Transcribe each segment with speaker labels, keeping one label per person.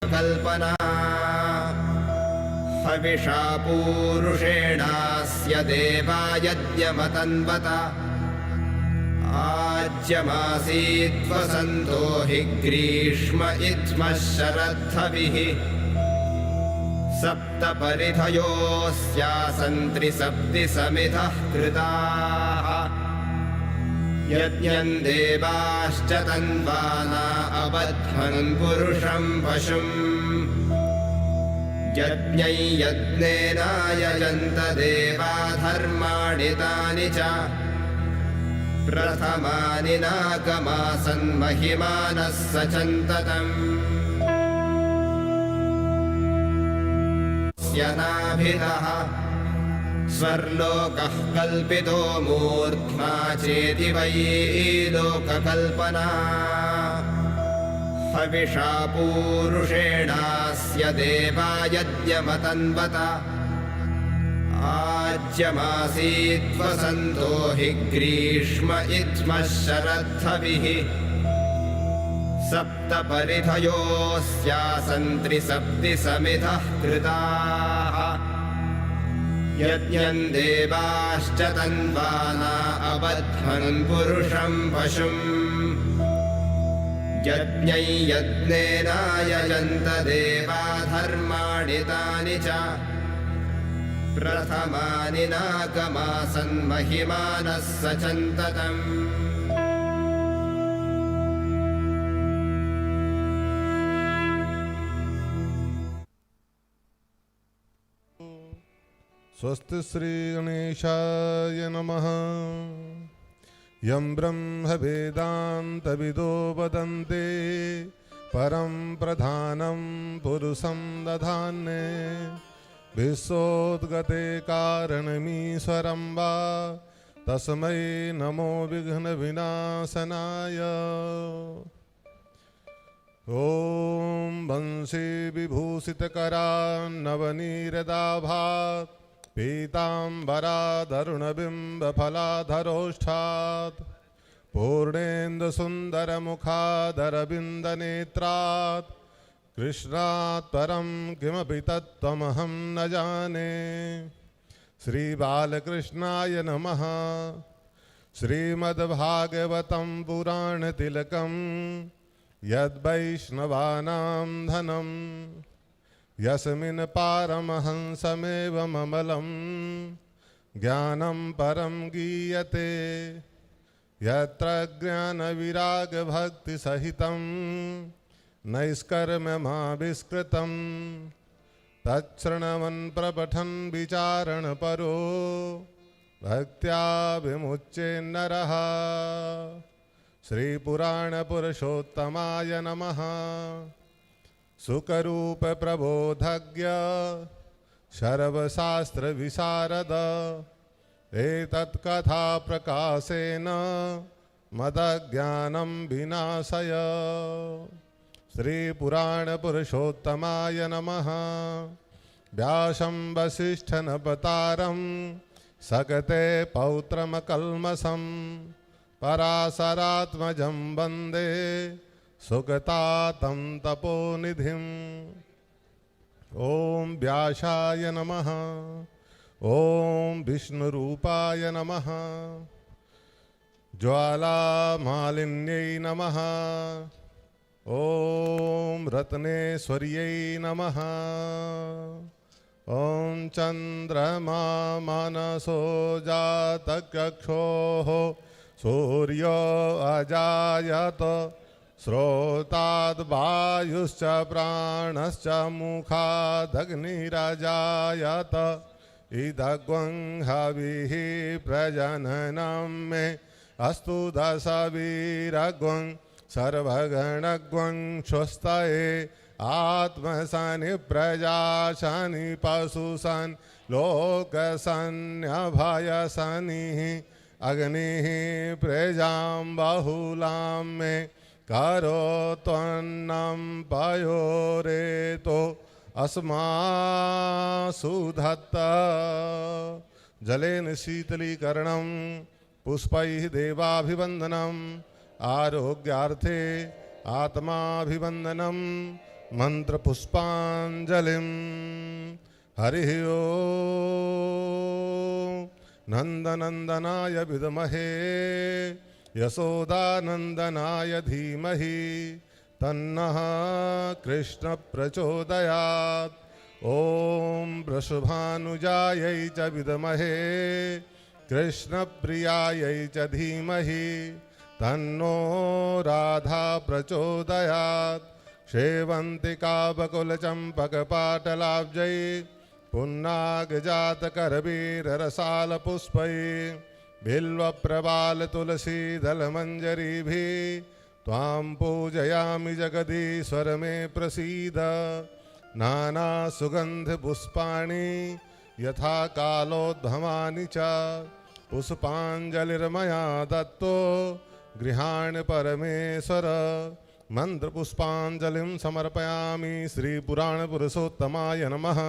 Speaker 1: कल्पना हविषा पूरुषेणास्य देवा यज्ञमतन्वत आज्यमासीद्वसन्तो हि ग्रीष्म इत्मः शरद्धविः सप्तपरिधयोऽस्यासन् त्रिसप्ति समिधः कृताः यज्ञं देवाश्च तन्वाना अबध्वन् पुरुषं पशुम् यज्ञै यज्ञेनायजन्त देवा धर्माणि तानि च प्रथमानि नागमासन् महिमानः सचन्ततम् स्यनाभितः स्वर्लोकः कल्पितो मूर्ध्ना चेति वै लोककल्पना हविषा पूरुषेणास्य देवा यज्ञमतन्वत आज्यमासीद्वसन्तो हि ग्रीष्म इत्मः शरद्धविः सप्तपरिधयोऽस्यासन् त्रिसप्ति समिधः कृताः यज्ञं देवाश्च तन्वाना अबध्वन् पुरुषं पशुम् यज्ञै यज्ञेनायजन्त देवा धर्माणि तानि च प्रथमानि नागमासन् महिमानः सचन्ततम्
Speaker 2: स्वस्ति श्री गणेशाय नमः। यं ब्रह्म वेदान्तविदो वदन्ते परं प्रधानं पुरुषं दधान्ये विश्वोद्गते कारणमीश्वरं वा तस्मै नमो विघ्नविनाशनाय। ॐ वंशी विभूषितकरान्नवनीरदाभात् पीताम्बराधरुणबिम्बफलाधरोष्ठात् पूर्णेन्दुसुन्दरमुखादरविन्दनेत्रात् कृष्णात् परं किमपि तत्त्वमहं न जाने। श्रीबालकृष्णाय नमः। श्रीमद्भागवतं पुराणतिलकं यद्वैष्णवानां धनं यस्मिन् पारमहंसमेवममलं ज्ञानं परं गीयते यत्र ज्ञानविरागभक्तिसहितं नैष्कर्म्यमाविष्कृतं तच्छृण्वन् प्रपठन् विचारणपरो भक्त्या विमुच्येन्नरः। श्रीपुराणपुरुषोत्तमाय नमः। सुकरूप प्रबोधज्ञ सर्वशास्त्रविशारद एतत्कथा प्रकाशेन मदज्ञानं विनाशय। श्रीपुराणपुरुषोत्तमाय नमः। व्यासं वसिष्ठनवतारं सकते पौत्रमकल्मषं पराशरात्मजं वन्दे सुगतातं तपोनिधिम्। ॐ व्यासाय नमः। ॐ विष्णुरूपाय नमः। ज्वालामालिन्यै नमः। ॐ रत्नेश्वर्यै नमः। ॐ चन्द्रमा मनसो जातचक्षोः सूर्यो अजायत श्रोताद्वायुश्च प्राणश्च मुखादग्निरजायत इदग्वं हविः प्रजननं मे अस्तु दशवीरग्वं सर्वगणग्वं स्वस्तये आत्मसनि प्रजाशनि पशुसन् लोकसन्न्यभयसनिः अग्निः प्रजां बहुलां मे करोत्वन्नं पयोरेतो अस्मासु धत्ता। जलेन शीतलीकरणं पुष्पैः देवाभिवन्दनम् आरोग्यार्थे आत्माभिवन्दनं मंत्र पुष्पांजलिं हरि ओम नंदनंदनाय विद्महे यशोदानंदनाय धीमहि तन्नः कृष्ण प्रचोदयात् ओम वृषभानुजायै च विद्महे कृष्णप्रियायै च धीमहि तन्नो राधा प्रचोदयात् शेवन्तिका बकुलचम्पकपाटलाब्जै पुन्नागजातकरवीररसालपुष्पै बिल्वप्रबालतुलसीदलमञ्जरीभिः त्वां पूजयामि जगदीश्वर मे प्रसीद नानासुगन्धपुष्पाणि यथा कालोद्भवानि च पुष्पाञ्जलिर्मया दत्तो गृहाण परमेश्वर मंत्रपुष्पाञ्जलिं समर्पयामि श्री पुराण पुरुषोत्तमाय नमः।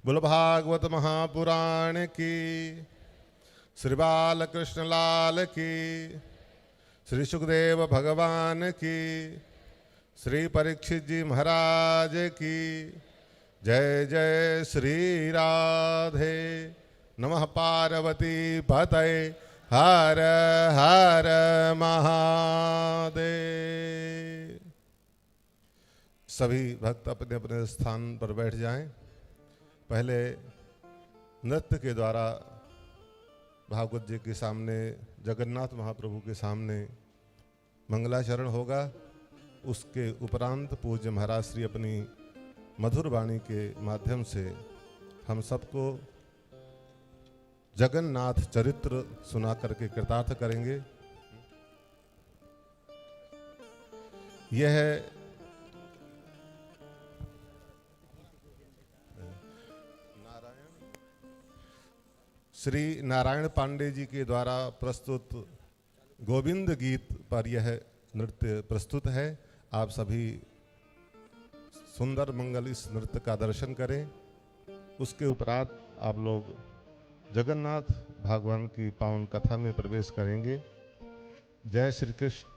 Speaker 2: बोल भागवत महापुराण की, श्री बालकृष्ण लाल की, श्री सुखदेव भगवान की, श्री परीक्षित जी महाराज की जय जय श्री राधे। नमः पार्वती पतये हर हर महादेव। सभी भक्त अपने अपने स्थान पर बैठ जाएं। पहले नृत्य के द्वारा भागवत जी के सामने, जगन्नाथ महाप्रभु के सामने मंगलाचरण होगा। उसके उपरांत पूज्य महाराज श्री अपनी मधुर वाणी के माध्यम से हम सबको जगन्नाथ चरित्र सुना करके कृतार्थ करेंगे। यह श्री नारायण पांडे जी के द्वारा प्रस्तुत गोविंद गीत पर यह नृत्य प्रस्तुत है। आप सभी सुंदर मंगल इस नृत्य का दर्शन करें। उसके उपरांत आप लोग जगन्नाथ भगवान की पावन कथा में प्रवेश करेंगे। जय श्री कृष्ण।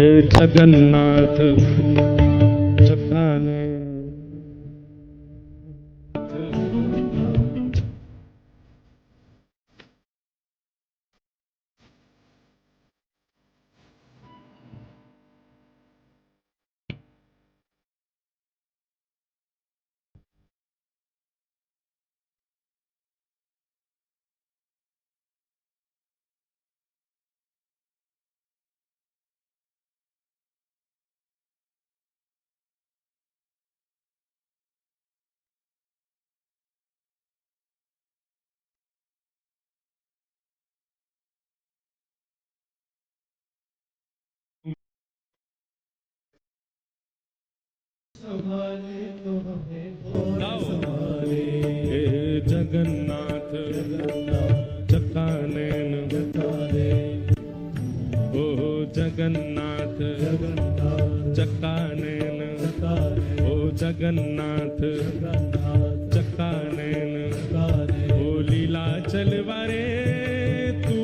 Speaker 3: जगन्नाथ चकाने जगन्नाथ चकानैन ओ जगन्नाथ चकानैन ओ जगन्नाथ चकानैन ओ लीला चलवारे तू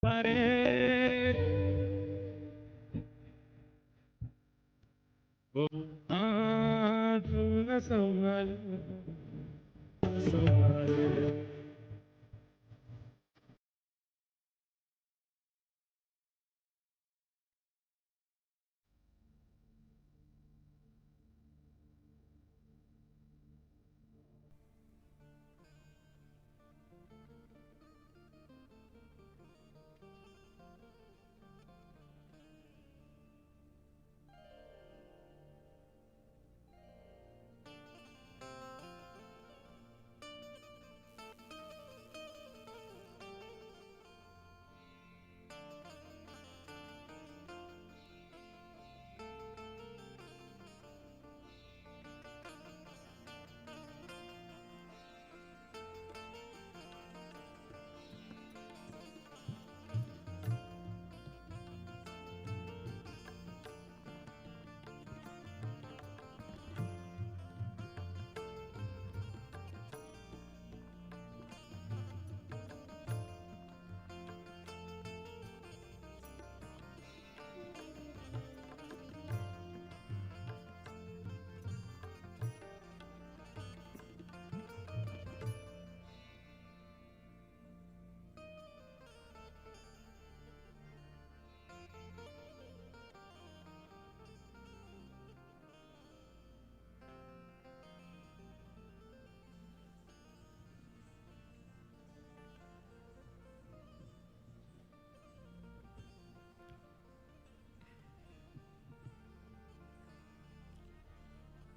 Speaker 3: परे ओ न संभाल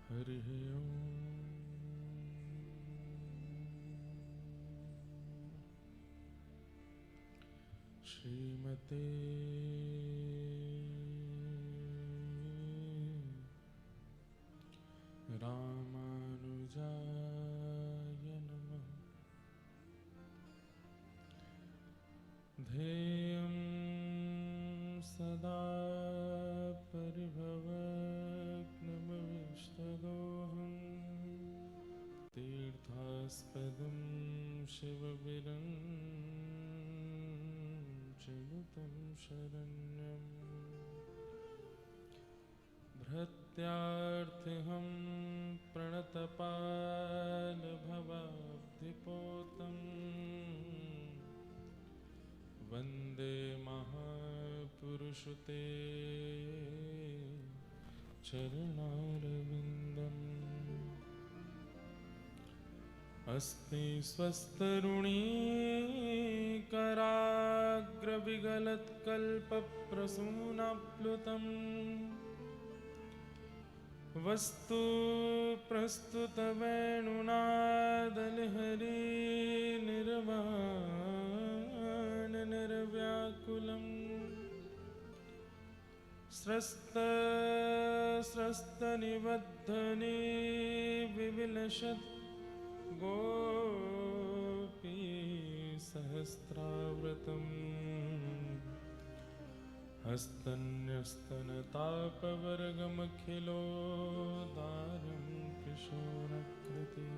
Speaker 3: हरि ओम श्रीमते रामानुजाय नमः। ध्येयं सदा परिभवग्नमविष्टदोहं तीर्थास्पदं शिवविरञ्चिनुतं शरण्यम् भृत्यार्थिहं प्रणतपालभवाब्धिपोतं वन्दे महापुरुषते चरणारविन्दम्। अस्ति स्वस्तरुणी कराग्रविगलत्कल्पप्रसूनाप्लुतम् वस्तु प्रस्तुतवेणुनादलहरी निर्वाण निर्व्याकुलम् स्रस्तनिबद्धनी विविलसत् गोपी सहस्राव्रतम् हस्तन्यस्तनतापवर्गमखिलोदारं किशोरकृति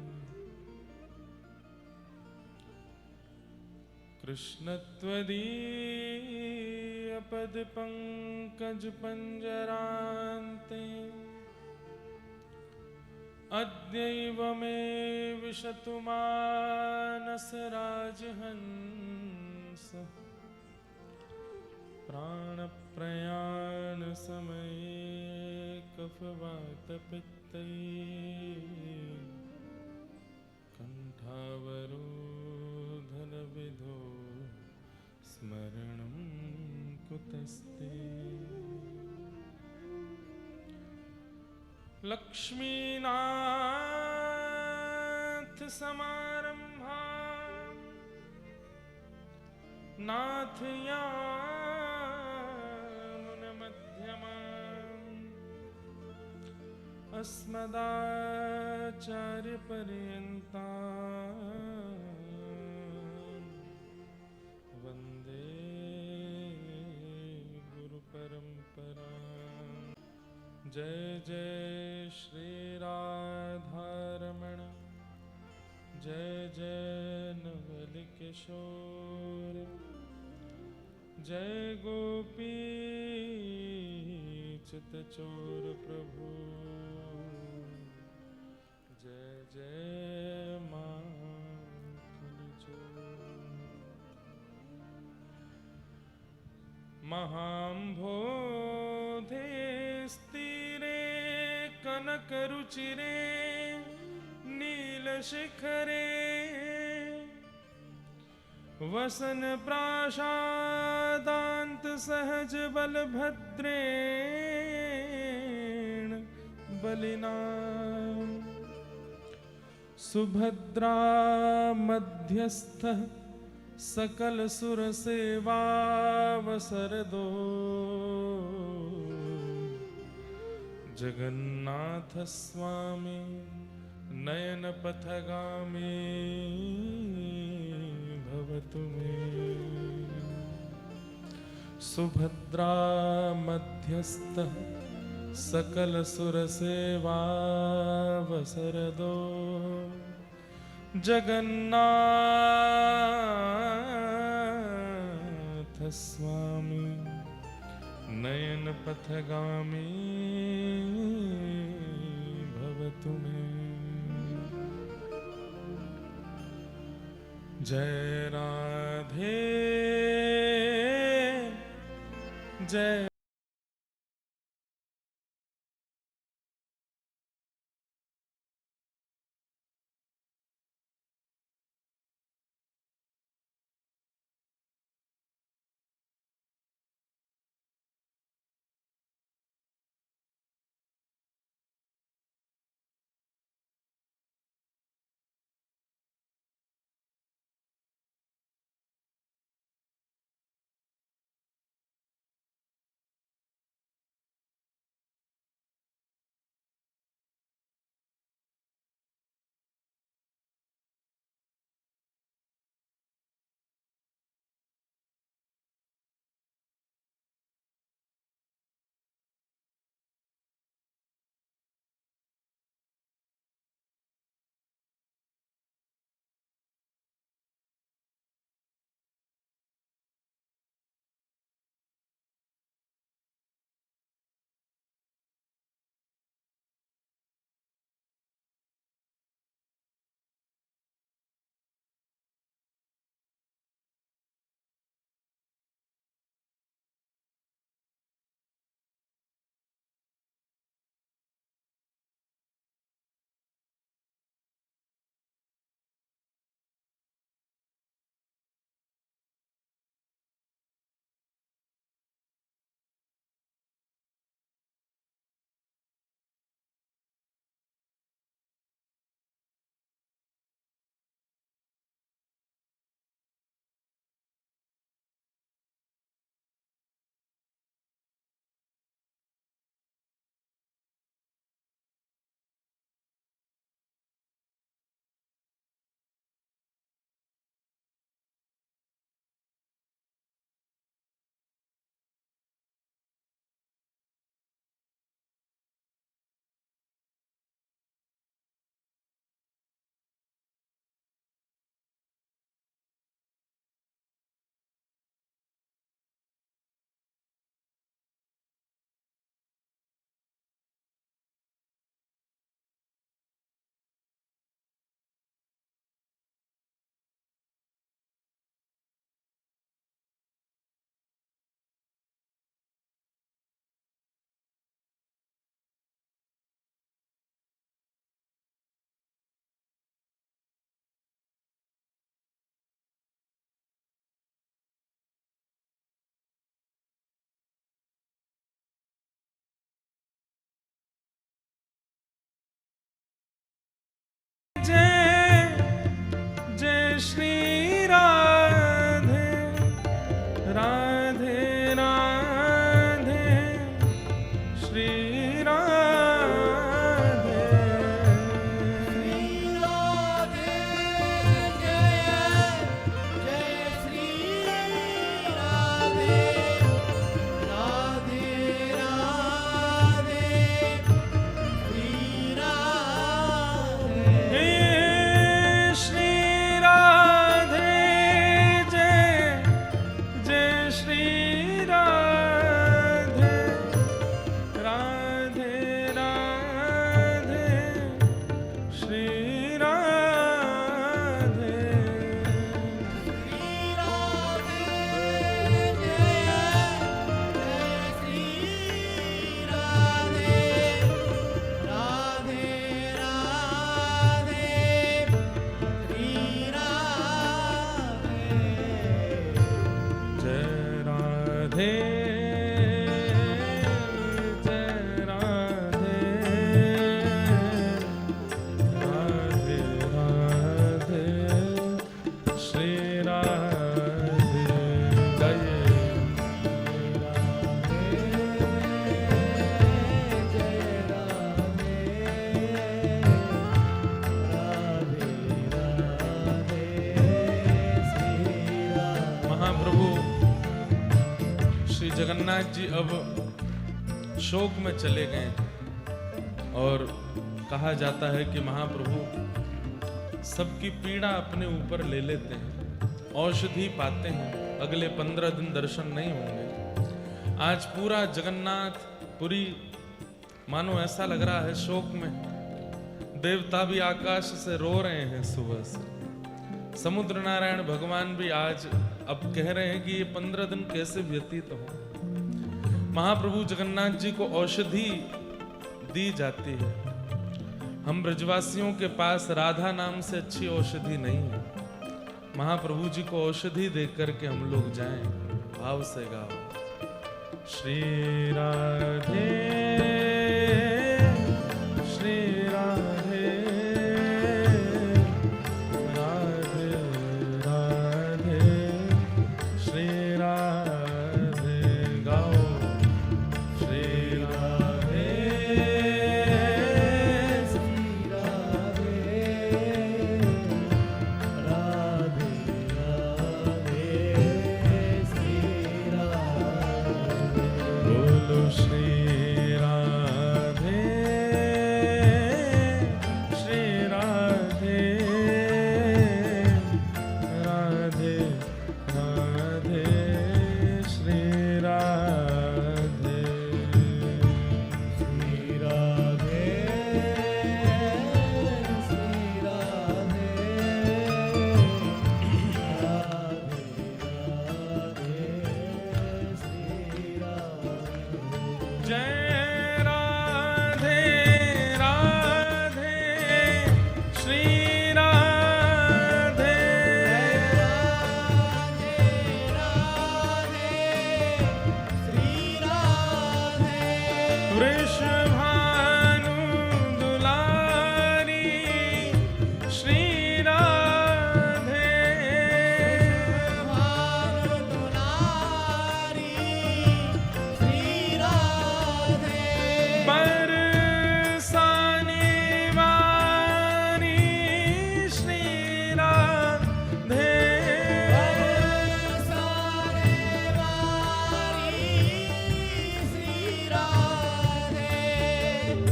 Speaker 3: कृष्णत्वदीयपदपङ्कजपञ्जरान्ते अद्यैव मे विशतु मानसराजहंसः प्राणप्रयाणसमये कफवातपित्तैः कण्ठावरोधनविधो स्मरणं कुतस्ते लक्ष्मीनाथ समारंभा नाथ यामुनमध्यमाम् अस्मदाचार्यपर्यन्ताम् वन्दे गुरुपरम्पराम्। जय जय श्री राधारमण, जय जय नवल किशोर, जय गोपी चितचोर प्रभु, जय जय महाम्भोधे स्थिरे कनकरुचिरे नीलशिखरे वसन प्रासादान्त सहज बलभद्रेण बलिना सुभद्रा मध्यस्थः सकल सुर सेवावसरदो जगन्नाथ स्वामी नयन पथगामी भवतु मे। सुभद्रा मध्यस्थः सकल सुर सेवावसरदो जगन्नाथ स्वामी नयन पथगामी भवतु मे। जय राधे जय जगन्नाथ जी अब शोक में चले गए और कहा जाता है कि महाप्रभु सबकी पीड़ा अपने ऊपर ले लेते हैं, औषधि पाते हैं, अगले 15 दिन दर्शन नहीं होंगे। आज पूरा जगन्नाथ पुरी मानो ऐसा लग रहा है शोक में, देवता भी आकाश से रो रहे हैं सुबह से। समुद्र नारायण भगवान भी आज अब कह रहे हैं कि ये 15 दिन कैसे व्यतीत हो। महाप्रभु जगन्नाथ जी को औषधि दी जाती है। हम ब्रजवासियों के पास राधा नाम से अच्छी औषधि नहीं है। महाप्रभु जी को औषधि दे करके हम लोग जाएं, भाव से गाओ। श्री राधे श्री राधे राधे राधे श्री राधे गाओ। श्री राधे बोलो श्री राधे श्री राधे राधे राधे श्री राधे श्री राधे श्री जय राधे राधे श्री राधे वृषभानु दुलारी श्री राधे बरसाने वाली श्री राधे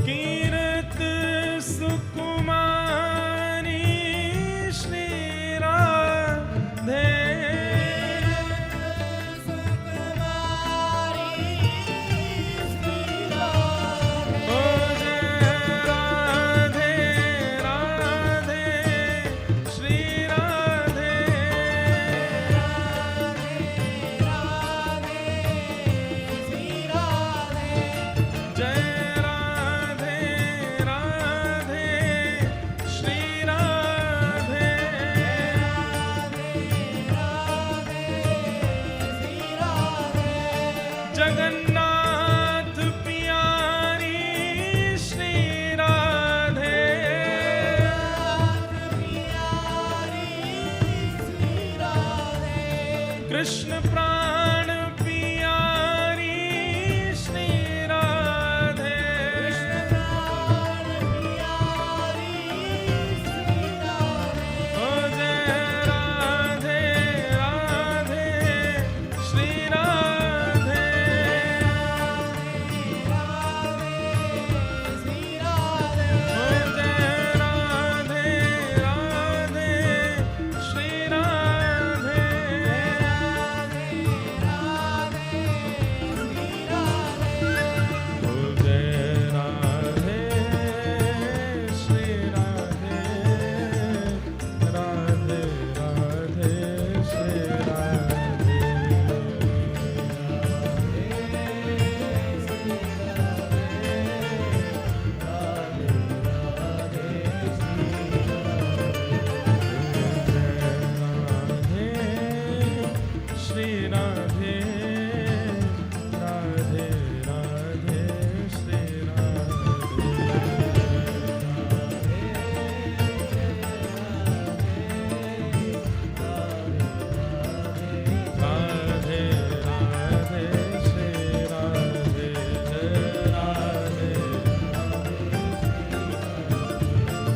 Speaker 3: कीरत सुकुमारी श्री राधे ओ जय राधे राधे श्री राधे जय राधे राधे श्री राधे जगन्नाथ प्यारी श्री राधे कृष्ण प्राण प्यारी श्री राधे ओ जय राधे राधे श्री राधे ओ जय राधे राधे श्री राधे ओ जय राधे श्री राधे राधे राधे श्री श्री राधे राधे राधे श्री राधे राधे श्री राधे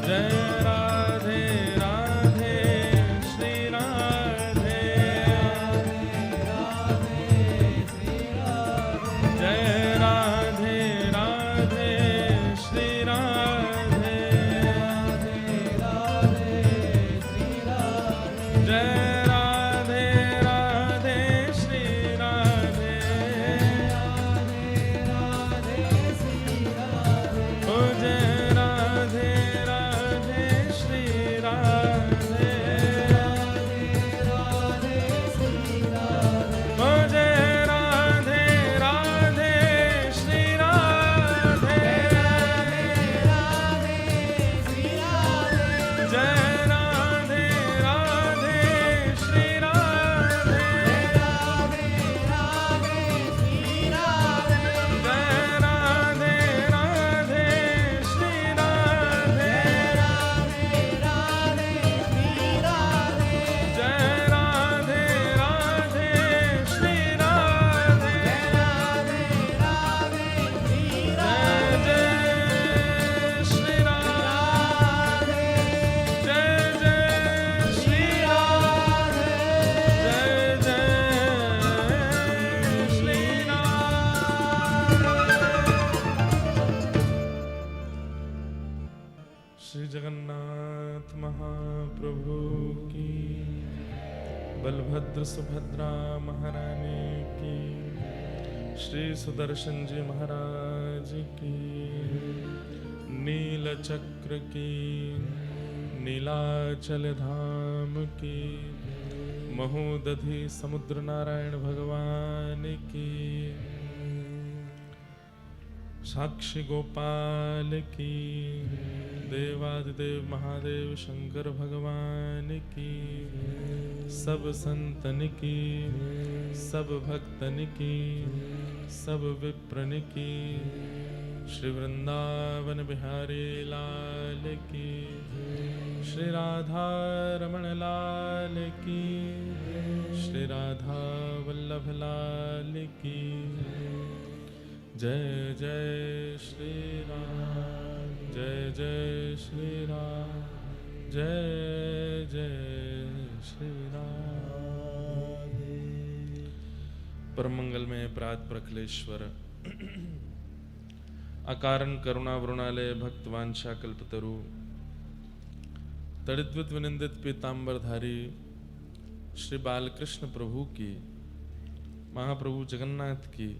Speaker 3: जय राधे राधे श्री राधे श्री जगन्नाथ महाप्रभु की, बलभद्र सुभद्रा महारानी की, श्री सुदर्शन जी महाराज की, नील चक्र की, नीलाचल धाम की, महोदधि समुद्र नारायण भगवान की, साक्षी गोपाल की, देवादिदेव महादेव शंकर भगवान की, सब संतन की, सब भक्तन की, सब विप्रन की, श्री वृंदावन बिहारी लाल की, श्री राधा रमण लाल की, श्री राधा वल्लभ लाल की। जय जय श्री राम, जय जय श्री राम, जय जय श्री राम। परम मंगल में प्रात प्रखलेश्वर, अकारण करुणा वरुणालय भक्त वांछा कल्पतरु, तड़िद्वित विनिंदित पीतांबरधारी श्री बालकृष्ण प्रभु की, महाप्रभु जगन्नाथ की,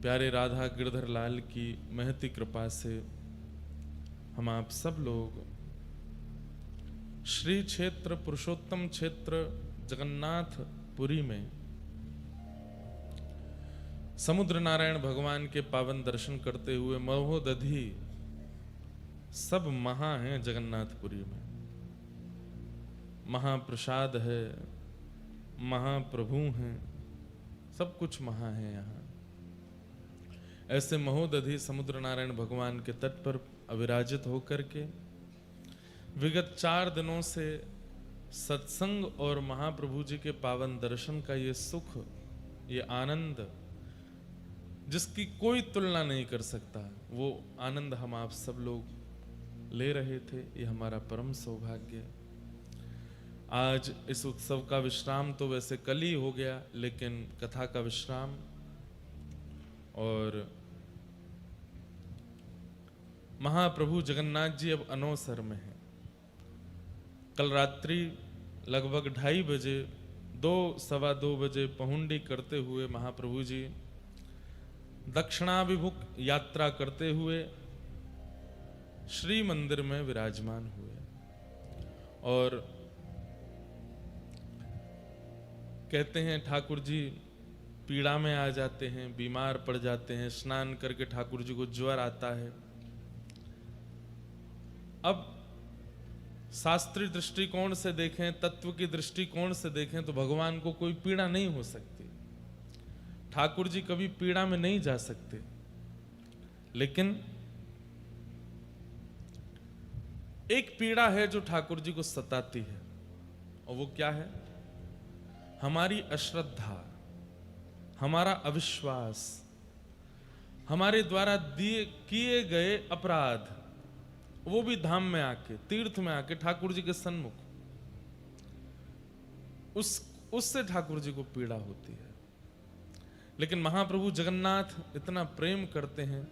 Speaker 3: प्यारे राधा गिरधर लाल की महती कृपा से हम आप सब लोग श्री क्षेत्र पुरुषोत्तम क्षेत्र जगन्नाथपुरी में समुद्र नारायण भगवान के पावन दर्शन करते हुए महोदधि सब महा हैं जगन्नाथपुरी में, महाप्रसाद है, महाप्रभु हैं, सब कुछ महा है यहाँ। ऐसे महोदधि समुद्र नारायण भगवान के तट पर अविराजित होकर के विगत 4 दिनों से सत्संग और महाप्रभु जी के पावन दर्शन का ये सुख, ये आनंद जिसकी कोई तुलना नहीं कर सकता, वो आनंद हम आप सब लोग ले रहे थे। ये हमारा परम सौभाग्य। आज इस उत्सव का विश्राम तो वैसे कल ही हो गया, लेकिन कथा का विश्राम और महाप्रभु जगन्नाथ जी अब अनौसर में हैं। कल रात्रि लगभग 2:30 बजे, 2-2:15 बजे पहुंडी करते हुए महाप्रभु जी दक्षिणाभिमुख यात्रा करते हुए श्री मंदिर में विराजमान हुए और कहते हैं ठाकुर जी पीड़ा में आ जाते हैं, बीमार पड़ जाते हैं, स्नान करके ठाकुर जी को ज्वर आता है। अब शास्त्रीय दृष्टिकोण से देखें, तत्व की दृष्टिकोण से देखें तो भगवान को कोई पीड़ा नहीं हो सकती, ठाकुर जी कभी पीड़ा में नहीं जा सकते। लेकिन एक पीड़ा है जो ठाकुर जी को सताती है, और वो क्या है? हमारी अश्रद्धा, हमारा अविश्वास, हमारे द्वारा किए गए अपराध, वो भी धाम में आके, तीर्थ में आके ठाकुर जी के सन्मुख, उससे ठाकुर जी को पीड़ा होती है। लेकिन महाप्रभु जगन्नाथ इतना प्रेम करते हैं।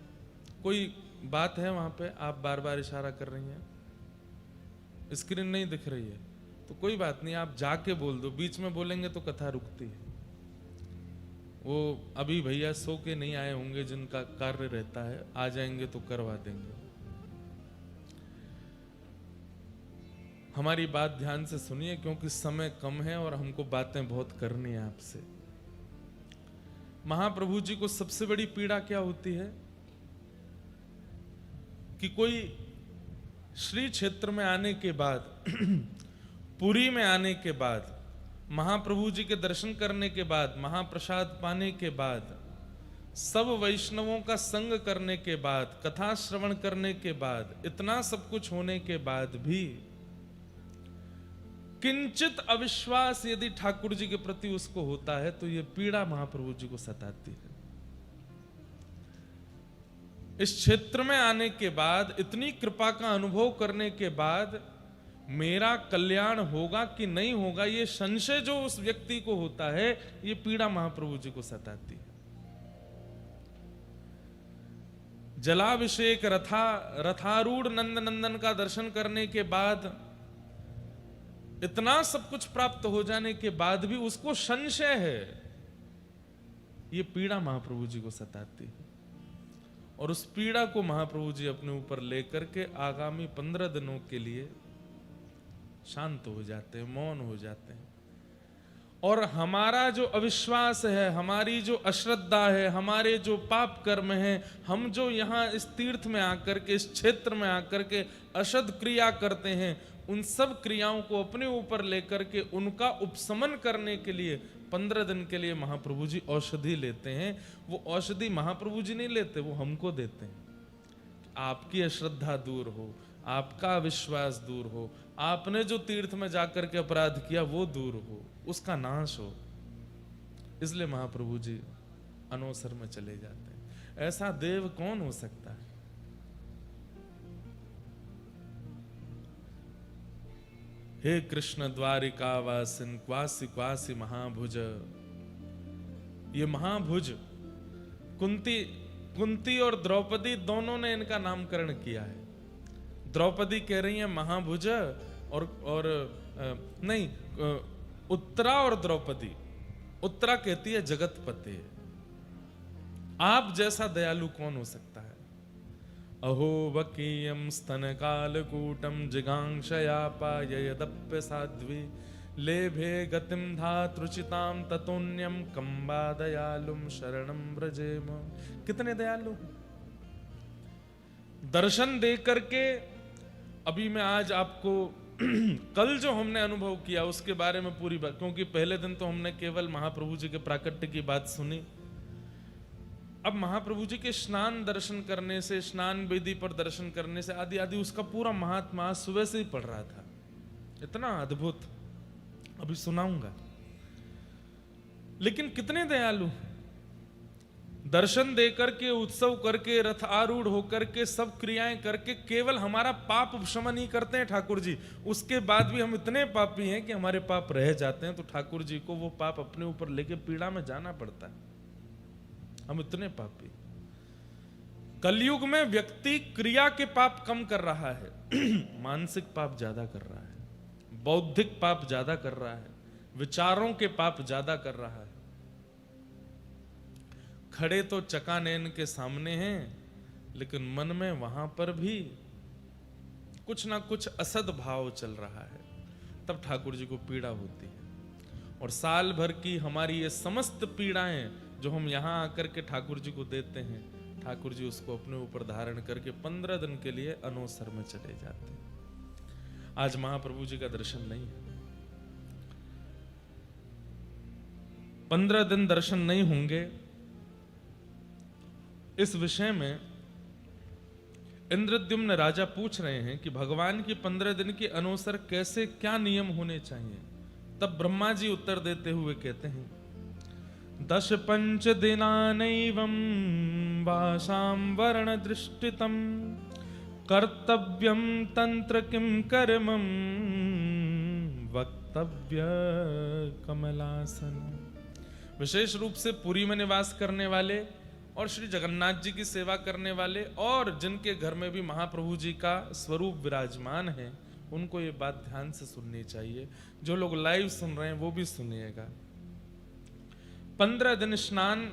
Speaker 3: कोई बात है वहां पे? आप बार बार इशारा कर रही हैं, स्क्रीन नहीं दिख रही है तो कोई बात नहीं, आप जाके बोल दो, बीच में बोलेंगे तो कथा रुकती है। वो अभी भैया सो के नहीं आए होंगे, जिनका कार्य रहता है, आ जाएंगे तो करवा देंगे। हमारी बात ध्यान से सुनिए, क्योंकि समय कम है और हमको बातें बहुत करनी है आपसे। महाप्रभु जी को सबसे बड़ी पीड़ा क्या होती है कि कोई श्री क्षेत्र में आने के बाद पुरी में आने के बाद, महाप्रभु जी के दर्शन करने के बाद, महाप्रसाद पाने के बाद, सब वैष्णवों का संग करने के बाद, कथा श्रवण करने के बाद, इतना सब कुछ होने के बाद भी किंचित अविश्वास यदि ठाकुर जी के प्रति उसको होता है तो यह पीड़ा महाप्रभु जी को सताती है। इस क्षेत्र में आने के बाद, इतनी कृपा का अनुभव करने के बाद, मेरा कल्याण होगा कि नहीं होगा, ये संशय जो उस व्यक्ति को होता है, ये पीड़ा महाप्रभु जी को सताती है। जलाभिषेक रथारूढ़ नंद नंदन का दर्शन करने के बाद, इतना सब कुछ प्राप्त हो जाने के बाद भी उसको संशय है, ये पीड़ा महाप्रभु जी को सताती है। और उस पीड़ा को महाप्रभु जी अपने ऊपर लेकर के आगामी 15 दिनों के लिए शांत हो जाते हैं, मौन हो जाते हैं। और हमारा जो अविश्वास है, हमारी जो अश्रद्धा है, हमारे जो पाप कर्म है, हम जो यहाँ इस तीर्थ में आकर के, इस क्षेत्र में आकर के अशुद्ध क्रिया करते हैं, उन सब क्रियाओं को अपने ऊपर लेकर के उनका उपशमन करने के लिए 15 दिन के लिए महाप्रभु जी औषधि लेते हैं। वो औषधि महाप्रभु जी नहीं लेते, वो हमको देते हैं। आपकी अश्रद्धा दूर हो, आपका अविश्वास दूर हो, आपने जो तीर्थ में जाकर के अपराध किया वो दूर हो, उसका नाश हो। इसलिए महाप्रभु जी अनवसर में चले जाते हैं। ऐसा देव कौन हो सकता है? हे कृष्ण द्वारिका वासिन क्वासी क्वासी महाभुज। ये महाभुज कुंती और द्रौपदी दोनों ने इनका नामकरण किया है। द्रौपदी कह रही है महाभुज, और उत्तरा और द्रौपदी, उत्तरा कहती है जगतपते। आप जैसा दयालु कौन हो सकता है? अहो वकीयम स्तन कालकूटम जिगांक्षया पाययदप्य साध्वी लेभे गतिम धातृचिताम ततोन्यम कंबा दयालुम शरणम व्रजेम। कितने दयालु दर्शन दे करके। अभी मैं आज आपको कल जो हमने अनुभव किया उसके बारे में पूरी बात, क्योंकि पहले दिन तो हमने केवल महाप्रभु जी के प्राकट्य की बात सुनी। अब महाप्रभु जी के स्नान दर्शन करने से, स्नान वेदी पर दर्शन करने से आदि आदि उसका पूरा महात्मा सुबह से ही पढ़ रहा था। इतना अद्भुत, अभी सुनाऊंगा। लेकिन कितने दयालु, दर्शन देकर के, उत्सव करके, रथ आरूढ़ होकर के, सब क्रियाएं करके केवल हमारा पाप उपशमन ही करते हैं ठाकुर जी। उसके बाद भी हम इतने पापी हैं कि हमारे पाप रह जाते हैं, तो ठाकुर जी को वो पाप अपने ऊपर लेके पीड़ा में जाना पड़ता है। हम इतने पापी। कलयुग में व्यक्ति क्रिया के पाप कम कर रहा है, मानसिक पाप ज्यादा कर रहा है, बौद्धिक पाप ज्यादा कर रहा है, विचारों के पाप ज्यादा कर रहा है। खड़े तो चकानैन के सामने हैं, लेकिन मन में वहां पर भी कुछ ना कुछ असद भाव चल रहा है। तब ठाकुर जी को पीड़ा होती है। और साल भर की हमारी ये समस्त पीड़ाएं जो हम यहाँ आकर के ठाकुर जी को देते हैं, ठाकुर जी उसको अपने ऊपर धारण करके 15 दिन के लिए अनवसर में चले जाते हैं। आज महाप्रभु जी का दर्शन नहीं है, 15 दिन दर्शन नहीं होंगे। इस विषय में इंद्रद्युम्न राजा पूछ रहे हैं कि भगवान की 15 दिन के अनवसर कैसे, क्या नियम होने चाहिए। तब ब्रह्मा जी उत्तर देते हुए कहते हैं, 10 पंच दिनानैवं वासां वर्ण दृष्टितम कर्तव्यम तंत्र किम कर्मम वक्तव्य कमलासन। विशेष रूप से पुरी में निवास करने वाले और श्री जगन्नाथ जी की सेवा करने वाले और जिनके घर में भी महाप्रभु जी का स्वरूप विराजमान है, उनको ये बात ध्यान से सुननी चाहिए। जो लोग लाइव सुन रहे हैं वो भी सुनिएगा। 15 दिन स्नान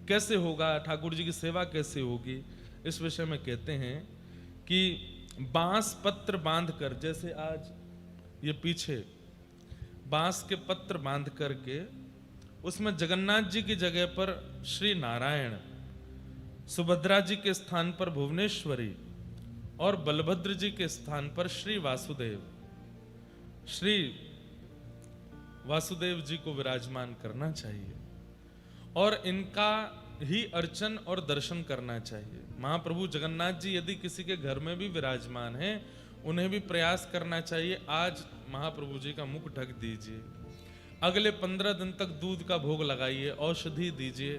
Speaker 3: कैसे होगा, ठाकुर जी की सेवा कैसे होगी, इस विषय में कहते हैं कि बांस पत्र बांधकर, जैसे आज ये पीछे बांस के पत्र बांध करके उसमें जगन्नाथ जी की जगह पर श्री नारायण, सुभद्रा जी के स्थान पर भुवनेश्वरी और बलभद्र जी के स्थान पर श्री वासुदेव, श्री वासुदेव जी को विराजमान करना चाहिए और इनका ही अर्चन और दर्शन करना चाहिए। महाप्रभु जगन्नाथ जी यदि किसी के घर में भी विराजमान हैं, उन्हें भी प्रयास करना चाहिए, आज महाप्रभु जी का मुख ढक दीजिए, अगले 15 दिन तक दूध का भोग लगाइए, औषधि दीजिए।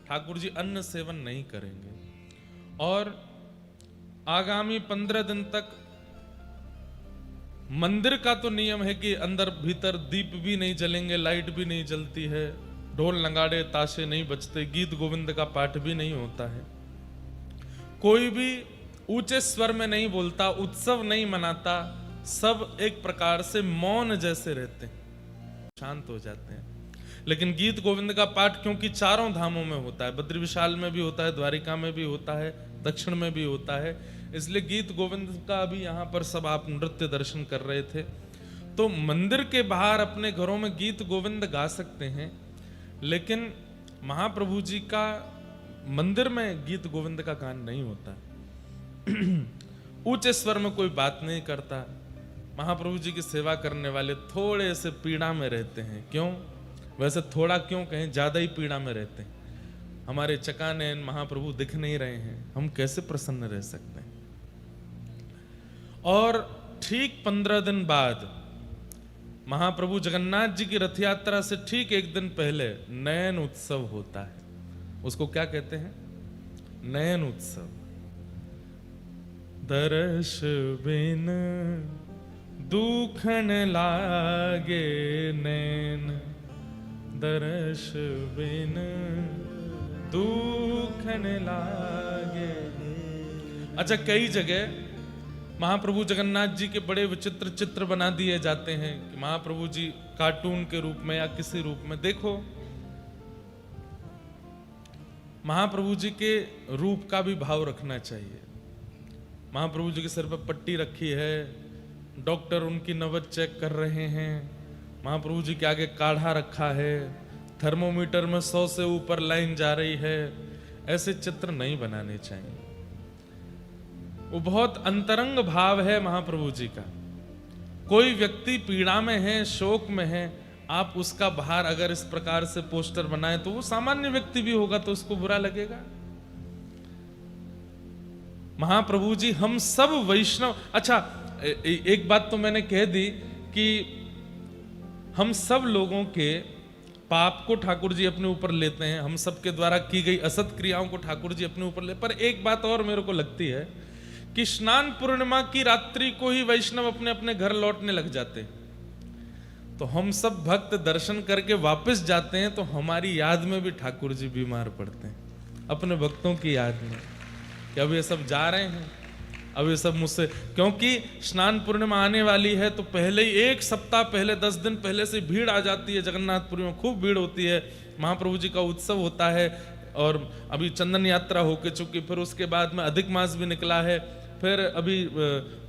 Speaker 3: ठाकुर जी अन्न सेवन नहीं करेंगे और आगामी 15 दिन तक मंदिर का तो नियम है कि अंदर भीतर दीप भी नहीं जलेंगे, लाइट भी नहीं जलती है, ढोल नगाड़े ताशे नहीं बजते, गीत गोविंद का पाठ भी नहीं होता है, कोई भी ऊंचे स्वर में नहीं बोलता, उत्सव नहीं मनाता, सब एक प्रकार से मौन जैसे रहते हैं, शांत हो जाते हैं। लेकिन गीत गोविंद का पाठ क्योंकि चारों धामों में होता है, बद्री विशाल में भी होता है, द्वारिका में भी होता है, दक्षिण में भी होता है, इसलिए गीत गोविंद का भी यहाँ पर सब आप नृत्य दर्शन कर रहे थे। तो मंदिर के बाहर अपने घरों में गीत गोविंद गा सकते हैं, लेकिन महाप्रभु जी का मंदिर में गीत गोविंद का गान नहीं होता। ऊंचे स्वर में कोई बात नहीं करता। महाप्रभु जी की सेवा करने वाले थोड़े से पीड़ा में रहते हैं। क्यों? वैसे थोड़ा क्यों कहें, ज्यादा ही पीड़ा में रहते हैं। हमारे चकानैन महाप्रभु दिख नहीं रहे हैं, हम कैसे प्रसन्न रह सकते हैं? और ठीक 15 दिन बाद महाप्रभु जगन्नाथ जी की रथ यात्रा से ठीक एक दिन पहले नयन उत्सव होता है। उसको क्या कहते हैं? नयन उत्सव। दर्श बिन दुखन लागे नैन, दर्श बिन दुखन लागे। अच्छा, कई जगह महाप्रभु जगन्नाथ जी के बड़े विचित्र चित्र बना दिए जाते हैं कि महाप्रभु जी कार्टून के रूप में या किसी रूप में। देखो, महाप्रभु जी के रूप का भी भाव रखना चाहिए। महाप्रभु जी के सिर पर पट्टी रखी है, डॉक्टर उनकी नब्ज चेक कर रहे हैं, महाप्रभु जी के आगे काढ़ा रखा है, थर्मोमीटर में 100 से ऊपर लाइन जा रही है। ऐसे चित्र नहीं बनाने चाहिए। वो बहुत अंतरंग भाव है महाप्रभु जी का। कोई व्यक्ति पीड़ा में है, शोक में है, आप उसका बाहर अगर इस प्रकार से पोस्टर बनाए तो वो सामान्य व्यक्ति भी होगा तो उसको बुरा लगेगा। महाप्रभु जी हम सब वैष्णव। अच्छा, एक बात तो मैंने कह दी कि हम सब लोगों के पाप को ठाकुर जी अपने ऊपर लेते हैं, हम सब के द्वारा की गई असत क्रियाओं को ठाकुर जी अपने ऊपर ले। पर एक बात और मेरे को लगती है कि स्नान पूर्णिमा की रात्रि को ही वैष्णव अपने अपने घर लौटने लग जाते हैं। तो हम सब भक्त दर्शन करके वापस जाते हैं तो हमारी याद में भी ठाकुर जी बीमार पड़ते हैं, अपने भक्तों की याद में कि अब ये सब जा रहे हैं, अब ये सब मुझसे। क्योंकि स्नान पूर्णिमा आने वाली है तो पहले ही 1 सप्ताह पहले, 10 दिन पहले से भीड़ आ जाती है। जगन्नाथपुरी में खूब भीड़ होती है, महाप्रभु जी का उत्सव होता है। और अभी चंदन यात्रा होके चुकी, फिर उसके बाद में अधिक मास भी निकला है, फिर अभी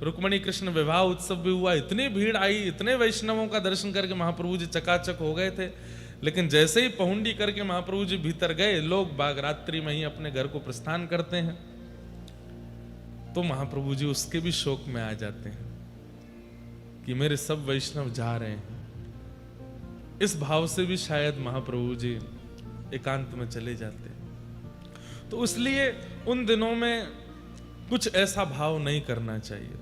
Speaker 3: रुक्मणी कृष्ण विवाह उत्सव भी हुआ। इतनी भीड़ आई, इतने वैष्णवों का दर्शन करके महाप्रभु जी चकाचक हो गए थे। लेकिन जैसे ही पहुंडी करके महाप्रभु जी भीतर गए, लोग बाग रात्रि में ही अपने घर को प्रस्थान करते हैं, तो महाप्रभु जी उसके भी शोक में आ जाते हैं कि मेरे सब वैष्णव जा रहे हैं। इस भाव से भी शायद महाप्रभु जी एकांत में चले जाते हैं। तो इसलिए उन दिनों में कुछ ऐसा भाव नहीं करना चाहिए।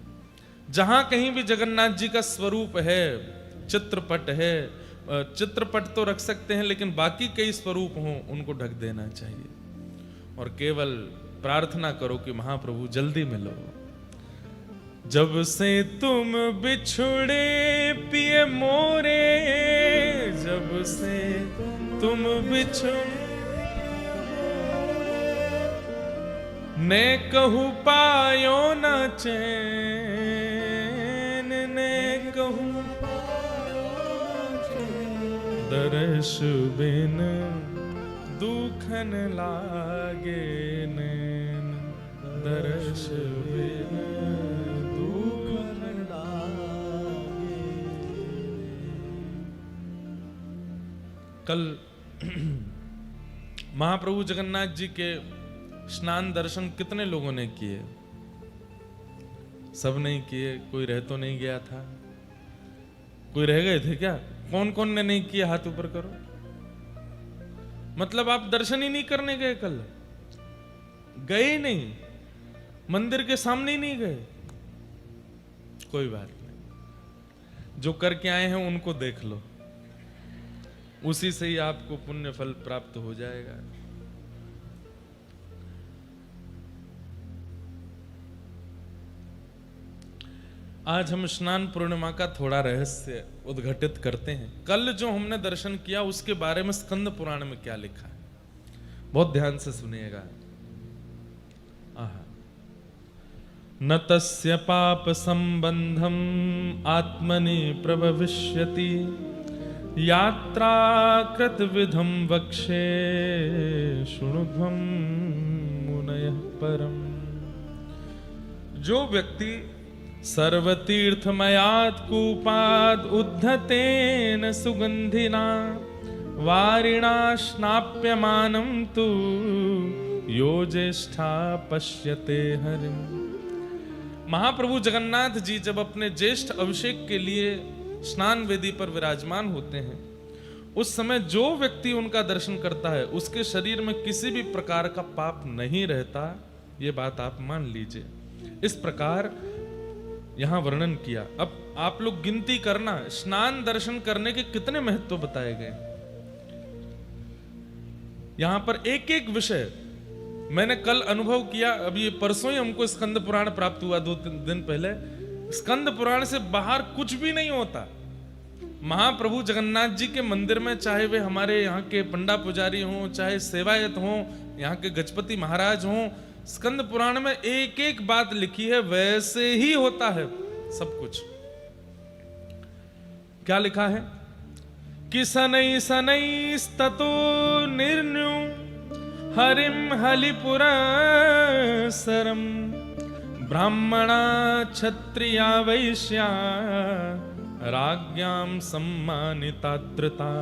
Speaker 3: जहां कहीं भी जगन्नाथ जी का स्वरूप है, चित्रपट है, चित्रपट तो रख सकते हैं, लेकिन बाकी कई स्वरूप हों उनको ढक देना चाहिए और केवल प्रार्थना करो कि महाप्रभु जल्दी मिलो। जब से तुम बिछुड़े पिए मोरे, जब से तुम बिछुड़े, ने कहूँ पायो न चैन, ने कहूँ दर्श बिन दुखन लागे नैन, दर्श बिन दुखन लागे। कल महाप्रभु जगन्नाथ जी के स्नान दर्शन कितने लोगों ने किए? सब नहीं किए। कोई रह तो नहीं गया था? कोई रह गए थे क्या? कौन कौन ने नहीं किया, हाथ ऊपर करो। मतलब आप दर्शन ही नहीं करने गए, कल गए ही नहीं, मंदिर के सामने ही नहीं गए। कोई बात नहीं, जो करके आए हैं उनको देख लो, उसी से ही आपको पुण्य फल प्राप्त हो जाएगा। आज हम स्नान पूर्णिमा का थोड़ा रहस्य उद्घटित करते हैं। कल जो हमने दर्शन किया उसके बारे में स्कंद पुराण में क्या लिखा है, बहुत ध्यान से सुनिएगा। न तस्य पाप संबंधम आत्मनि प्रभविष्यति यात्रा कृत विधम वक्षे शृणुध्वं मुनयः परम। जो व्यक्ति सर्वतीर्थमयात् कूपाद् उद्धतेन सुगंधिना वारिणा स्नाप्यमानं तु यो ज्येष्ठा पश्यते हरिम। महाप्रभु जगन्नाथ जी जब अपने ज्येष्ठ अभिषेक के लिए स्नान वेदी पर विराजमान होते हैं, उस समय जो व्यक्ति उनका दर्शन करता है उसके शरीर में किसी भी प्रकार का पाप नहीं रहता। ये बात आप मान लीजिए। इस प्रकार यहां वर्णन किया। अब आप लोग गिनती करना, स्नान दर्शन करने के कितने महत्व बताए गए। यहां पर एक एक विषय मैंने कल अनुभव किया। अब ये परसों ही हमको स्कंद पुराण प्राप्त हुआ, 2-3 दिन पहले। स्कंद पुराण से बाहर कुछ भी नहीं होता। महाप्रभु जगन्नाथ जी के मंदिर में, चाहे वे हमारे यहाँ के पंडा पुजारी हों, चाहे सेवायत हों, यहाँ के गजपति महाराज हों, स्कंद पुराण में एक एक बात लिखी है, वैसे ही होता है सब कुछ। क्या लिखा है कि शनै शनैस्ततो निर्ण्यु हरिम हलिपुरसरम ब्राह्मणा क्षत्रिया वैश्या राज्ञां सम्मानिताद्रता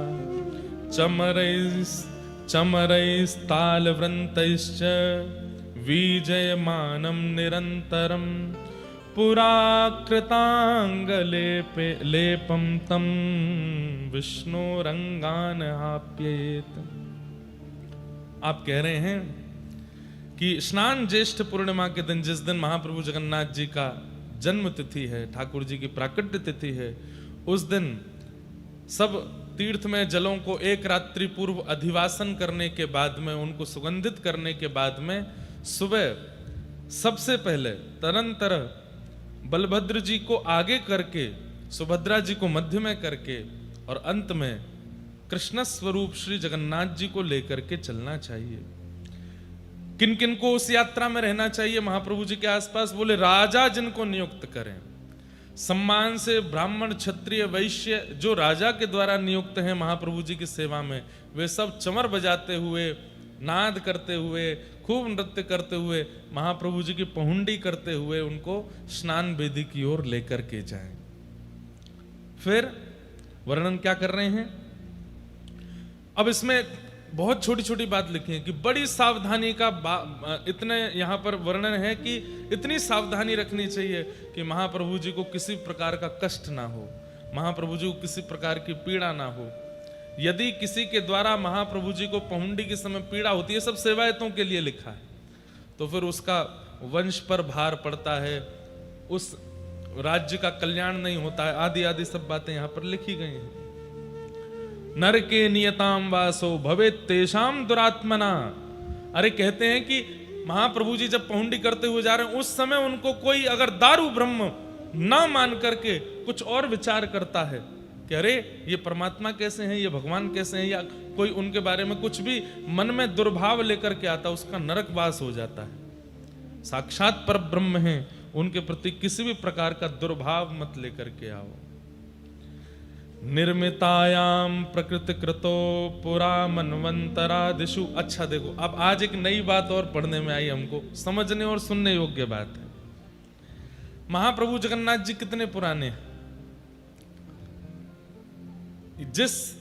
Speaker 3: चमरैस्तालवृन्तैश्च विजयमानं निरन्तरं पुराकृताङ्गलेपं तं विष्णोरङ्गानहाप्येत। आप कह रहे हैं कि स्नान ज्येष्ठ पूर्णिमा के दिन, जिस दिन महाप्रभु जगन्नाथ जी का जन्म तिथि है, ठाकुर जी की प्राकट्य तिथि है, उस दिन सब तीर्थ में जलों को एक रात्रि पूर्व अधिवासन करने के बाद में, उनको सुगंधित करने के बाद में, सुबह सबसे पहले तरंतर बलभद्र जी को आगे करके, सुभद्रा जी को मध्य में करके, और अंत में कृष्ण स्वरूप श्री जगन्नाथ जी को लेकर के चलना चाहिए। किन किन को उस यात्रा में रहना चाहिए महाप्रभु जी के आसपास? बोले राजा जिनको नियुक्त करें, सम्मान से ब्राह्मण क्षत्रिय वैश्य जो राजा के द्वारा नियुक्त हैं महाप्रभु जी की सेवा में, वे सब चमर बजाते हुए, नाद करते हुए, खूब नृत्य करते हुए, महाप्रभु जी की पहुंडी करते हुए उनको स्नान वेदी की ओर लेकर के जाएं। फिर वर्णन क्या कर रहे हैं? अब इसमें बहुत छोटी छोटी बात लिखी है कि बड़ी सावधानी का इतने यहां पर वर्णन है कि इतनी सावधानी रखनी चाहिए कि महाप्रभु जी को किसी प्रकार का कष्ट ना हो, महाप्रभु जी को किसी प्रकार की पीड़ा ना हो। यदि किसी के द्वारा महाप्रभु जी को पहुंडी के समय पीड़ा होती है, सब सेवायतों के लिए लिखा है, तो फिर उसका वंश पर भार पड़ता है, उस राज्य का कल्याण नहीं होता है, आदि आदि सब बातें यहां पर लिखी गई हैं। नरके नियताम वासो भवेत् तेषाम दुरात्मना। अरे कहते हैं कि महाप्रभु जी जब पहुंडी करते हुए जा रहे हैं, उस समय उनको कोई अगर दारू ब्रह्म ना मान करके कुछ और विचार करता है कि अरे ये परमात्मा कैसे हैं, ये भगवान कैसे हैं, या कोई उनके बारे में कुछ भी मन में दुर्भाव लेकर के आता, उसका नरकवास हो जाता है। साक्षात पर ब्रह्म हैं, उनके प्रति किसी भी प्रकार का दुर्भाव मत लेकर के आओ। निर्मितायाम प्रकृति कृतो पुरा मनवंतरादिषु। अच्छा देखो, अब आज एक नई बात और पढ़ने में आई, हमको समझने और सुनने योग्य बात है। महाप्रभु जगन्नाथ जी कितने पुराने हैं? जिस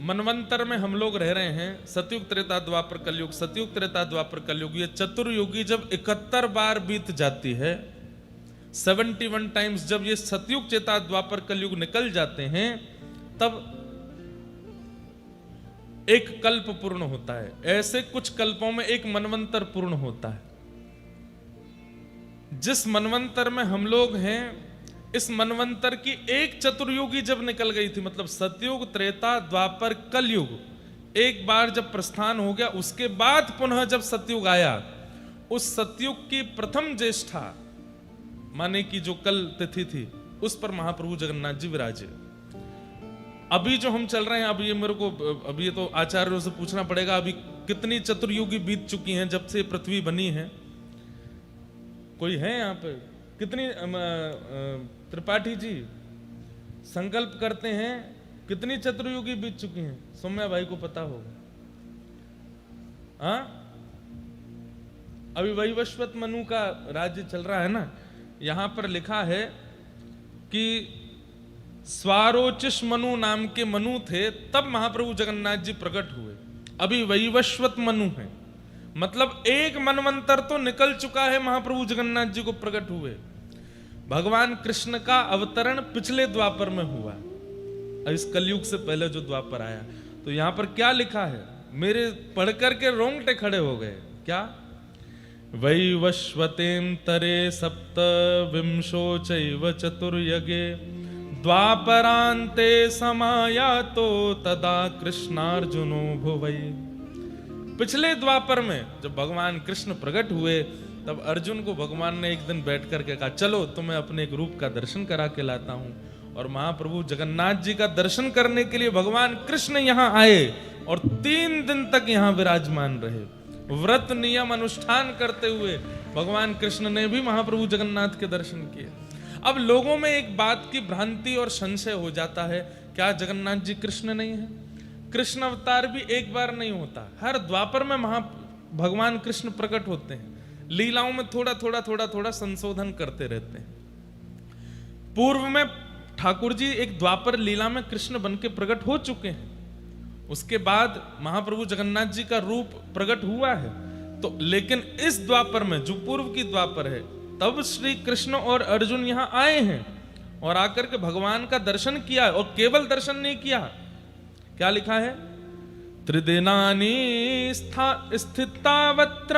Speaker 3: मनवंतर में हम लोग रह रहे हैं, सतयुग त्रेता द्वापर कलयुग, सतयुग त्रेता द्वापर कलयुग, ये चतुर्युगी जब 71 बार बीत जाती है, 71 टाइम्स जब ये सतयुग त्रेता द्वापर कलयुग निकल जाते हैं, तब एक कल्प पूर्ण होता है। ऐसे कुछ कल्पों में एक मनवंतर पूर्ण होता है। जिस मनवंतर में हम लोग हैं, इस मनवंतर की एक चतुर्युगी जब निकल गई थी, मतलब सतयुग त्रेता द्वापर कलयुग, एक बार जब प्रस्थान हो गया, उसके बाद पुनः जब सतयुग आया, उस सतयुग की प्रथम ज्येष्ठा माने कि जो कल तिथि थी, उस पर महाप्रभु जगन्नाथ जी विराजे। अभी जो हम चल रहे हैं, अभी ये मेरे को अभी ये तो आचार्यों से पूछना पड़ेगा, अभी कितनी चतुर्युगी बीत चुकी हैं जब से पृथ्वी बनी है? कोई है यहाँ पे? कितनी त्रिपाठी जी संकल्प करते हैं, कितनी चतुर्युगी बीत चुकी हैं? सौम्या भाई को पता होगा। हाँ, अभी वैवस्वत मनु का राज्य चल रहा है ना। यहां पर लिखा है कि स्वारोचिष मनु नाम के मनु थे, तब महाप्रभु जगन्नाथ जी प्रकट हुए। अभी वैवस्वत मनु है, मतलब एक मनवंतर तो निकल चुका है महाप्रभु जगन्नाथ जी को प्रकट हुए। भगवान कृष्ण का अवतरण पिछले द्वापर में हुआ, इस कलयुग से पहले जो द्वापर आया। तो यहां पर क्या लिखा है, मेरे पढ़कर के रोंगटे खड़े हो गए। क्या? वैवस्वतेन्तरे सप्तविंशो चैव चतुर्युगे द्वापरान्ते समायातो तदा कृष्णार्जुनो भुवै। पिछले द्वापर में जब भगवान कृष्ण प्रकट हुए, तब अर्जुन को भगवान ने एक दिन बैठ करके कहा, चलो तुम्हें अपने एक रूप का दर्शन करा के लाता हूं। और महाप्रभु जगन्नाथ जी का दर्शन करने के लिए भगवान कृष्ण यहां आए और 3 दिन तक यहां विराजमान रहे। व्रत नियम अनुष्ठान करते हुए भगवान कृष्ण ने भी महाप्रभु जगन्नाथ के दर्शन किए। अब लोगों में एक बात की भ्रांति और संशय हो जाता है, क्या जगन्नाथ जी कृष्ण नहीं है? कृष्ण अवतार भी एक बार नहीं होता, हर द्वापर में भगवान कृष्ण प्रकट होते हैं। लीलाओं में थोड़ा थोड़ा संशोधन करते रहते हैं। पूर्व में ठाकुर जी एक द्वापर लीला में कृष्ण बन के प्रकट हो चुके हैं, उसके बाद महाप्रभु जगन्नाथ जी का रूप प्रकट हुआ है। तो लेकिन इस द्वापर में, जो पूर्व की द्वापर है, तब श्री कृष्ण और अर्जुन यहां आए हैं और आकर के भगवान का दर्शन किया। और केवल दर्शन नहीं किया, क्या लिखा है? त्रिदिनानि स्थितावत्र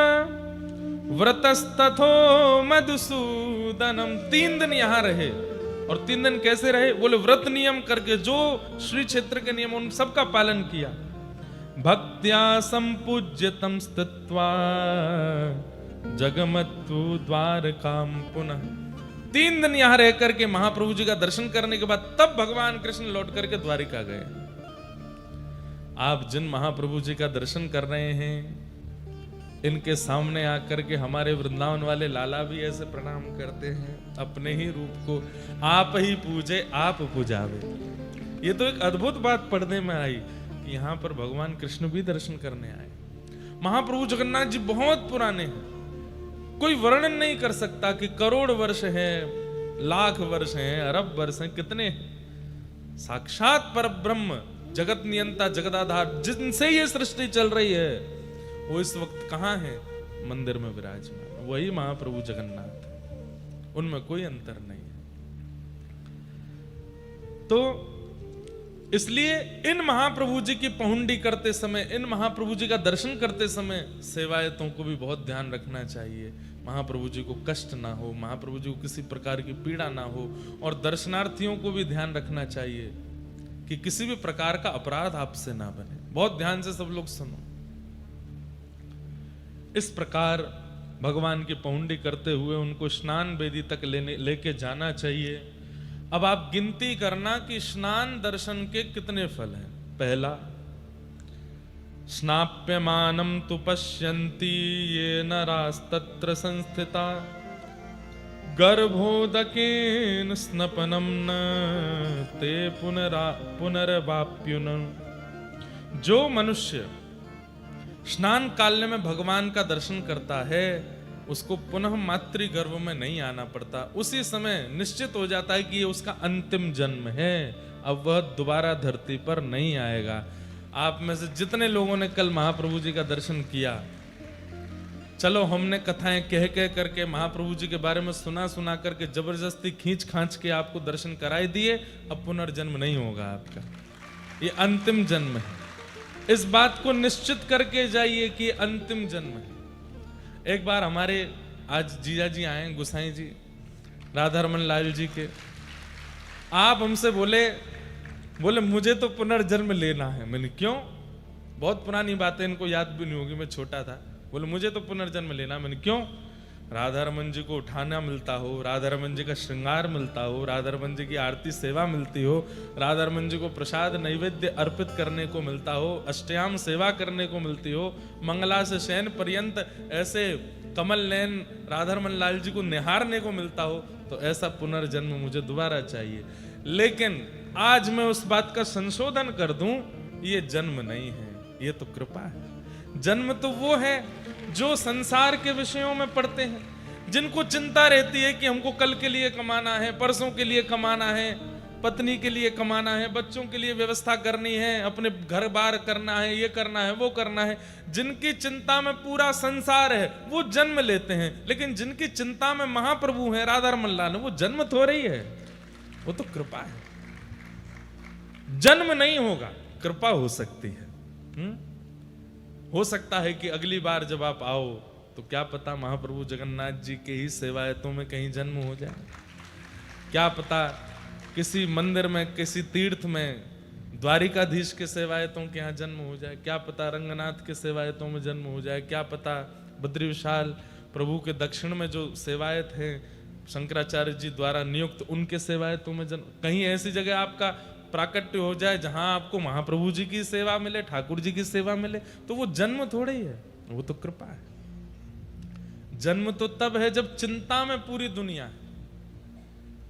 Speaker 3: व्रतस्तथो मधुसूदनम। 3 दिन यहां रहे। और 3 दिन कैसे रहे? बोले व्रत नियम करके, जो श्री क्षेत्र के नियम उन सबका पालन किया। भक्त्या संपूज्यतम स्थित्वा जगमत्तु द्वारकाम पुनः। 3 दिन यहां रह करके महाप्रभु जी का दर्शन करने के बाद तब भगवान कृष्ण लौट करके द्वारिका गए। आप जिन महाप्रभु जी का दर्शन कर रहे हैं, इनके सामने आकर के हमारे वृंदावन वाले लाला भी ऐसे प्रणाम करते हैं, अपने ही रूप को आप ही पूजे आप पूजावे। ये तो एक अद्भुत बात पढ़ने में आई कि यहाँ पर भगवान कृष्ण भी दर्शन करने आए। महाप्रभु जगन्नाथ जी बहुत पुराने हैं, कोई वर्णन नहीं कर सकता कि करोड़ वर्ष हैं, लाख वर्ष हैं, अरब वर्ष हैं, कितने। साक्षात परब्रह्म जगत नियंता जगदाधार, जिनसे ये सृष्टि चल रही है, वो इस वक्त कहां है? मंदिर में विराजमान, वही महाप्रभु जगन्नाथ है, उनमें कोई अंतर नहीं है। तो इसलिए इन महाप्रभु जी की पहुंडी करते समय, इन महाप्रभु जी का दर्शन करते समय सेवायतों को भी बहुत ध्यान रखना चाहिए। महाप्रभु जी को कष्ट ना हो, महाप्रभु जी को किसी प्रकार की पीड़ा ना हो, और दर्शनार्थियों को भी ध्यान रखना चाहिए कि किसी भी प्रकार का अपराध आपसे ना बने। बहुत ध्यान से सब लोग सुनो। इस प्रकार भगवान की पहुंडी करते हुए उनको स्नान वेदी तक लेके जाना चाहिए। अब आप गिनती करना कि स्नान दर्शन के कितने फल हैं। पहला, स्नाप्यमानं तु पश्यन्ति ये नरास्तत्र संस्थिता गर्भोदकेन स्नपनं न ते पुनर्वाप्युन। जो मनुष्य स्नान काल में भगवान का दर्शन करता है, उसको पुनः मातृ गर्भ में नहीं आना पड़ता। उसी समय निश्चित हो जाता है कि ये उसका अंतिम जन्म है, अब वह दोबारा धरती पर नहीं आएगा। आप में से जितने लोगों ने कल महाप्रभु जी का दर्शन किया, चलो हमने कथाएं कह कह करके महाप्रभु जी के बारे में सुना करके जबरदस्ती खींच खांच के आपको दर्शन कराई दिए, अब पुनर्जन्म नहीं होगा आपका, ये अंतिम जन्म है। इस बात को निश्चित करके जाइए कि अंतिम जन्म है। एक बार हमारे आज जीजा जी आए, गुसाई जी, राधा रमन लाल जी के, आप हमसे बोले मुझे तो पुनर्जन्म लेना है। मैंने क्यों? बहुत पुरानी बात है, इनको याद भी नहीं होगी, मैं छोटा था। बोले मुझे तो पुनर्जन्म लेना। मैंने क्यों? राधा रमन जी को उठाना मिलता हो, राधा रमन जी का श्रृंगार मिलता हो, राधा रमन जी की आरती सेवा मिलती हो, राधा रमन जी को प्रसाद नैवेद्य अर्पित करने को मिलता हो, अष्टयाम सेवा करने को मिलती हो, मंगला से शयन पर्यंत ऐसे कमल नयन राधा रमन लाल जी को निहारने को मिलता हो, तो ऐसा पुनर्जन्म मुझे दोबारा चाहिए। लेकिन आज मैं उस बात का संशोधन कर दूं, ये जन्म नहीं है, ये तो कृपा है। जन्म तो वो है जो संसार के विषयों में पढ़ते हैं, जिनको चिंता रहती है कि हमको कल के लिए कमाना है, परसों के लिए कमाना है, पत्नी के लिए कमाना है, बच्चों के लिए व्यवस्था करनी है, अपने घर बार करना है, ये करना है, वो करना है। जिनकी चिंता में पूरा संसार है वो जन्म लेते हैं, लेकिन जिनकी चिंता में महाप्रभु है, राधा रमन लाल, वो जन्म थोड़ा ही है, वो तो कृपा है। जन्म नहीं होगा, कृपा हो सकती है। हो सकता है कि अगली बार जब आप आओ तो क्या पता महाप्रभु जगन्नाथ जी के ही सेवायतों में कहीं जन्म हो जाए, क्या पता किसी मंदिर में, किसी तीर्थ में द्वारिकाधीश के सेवायतों के यहाँ जन्म हो जाए, क्या पता रंगनाथ के सेवायतों में जन्म हो जाए, क्या पता बद्री विशाल प्रभु के दक्षिण में जो सेवायत हैं शंकराचार्य जी द्वारा नियुक्त, उनके सेवायतों में जन्म, कहीं ऐसी जगह आपका प्राकट्य हो जाए जहां आपको महाप्रभु जी की सेवा मिले, ठाकुर जी की सेवा मिले, तो वो जन्म थोड़े ही है, वो तो कृपा है। जन्म तो तब है जब चिंता में पूरी दुनिया है,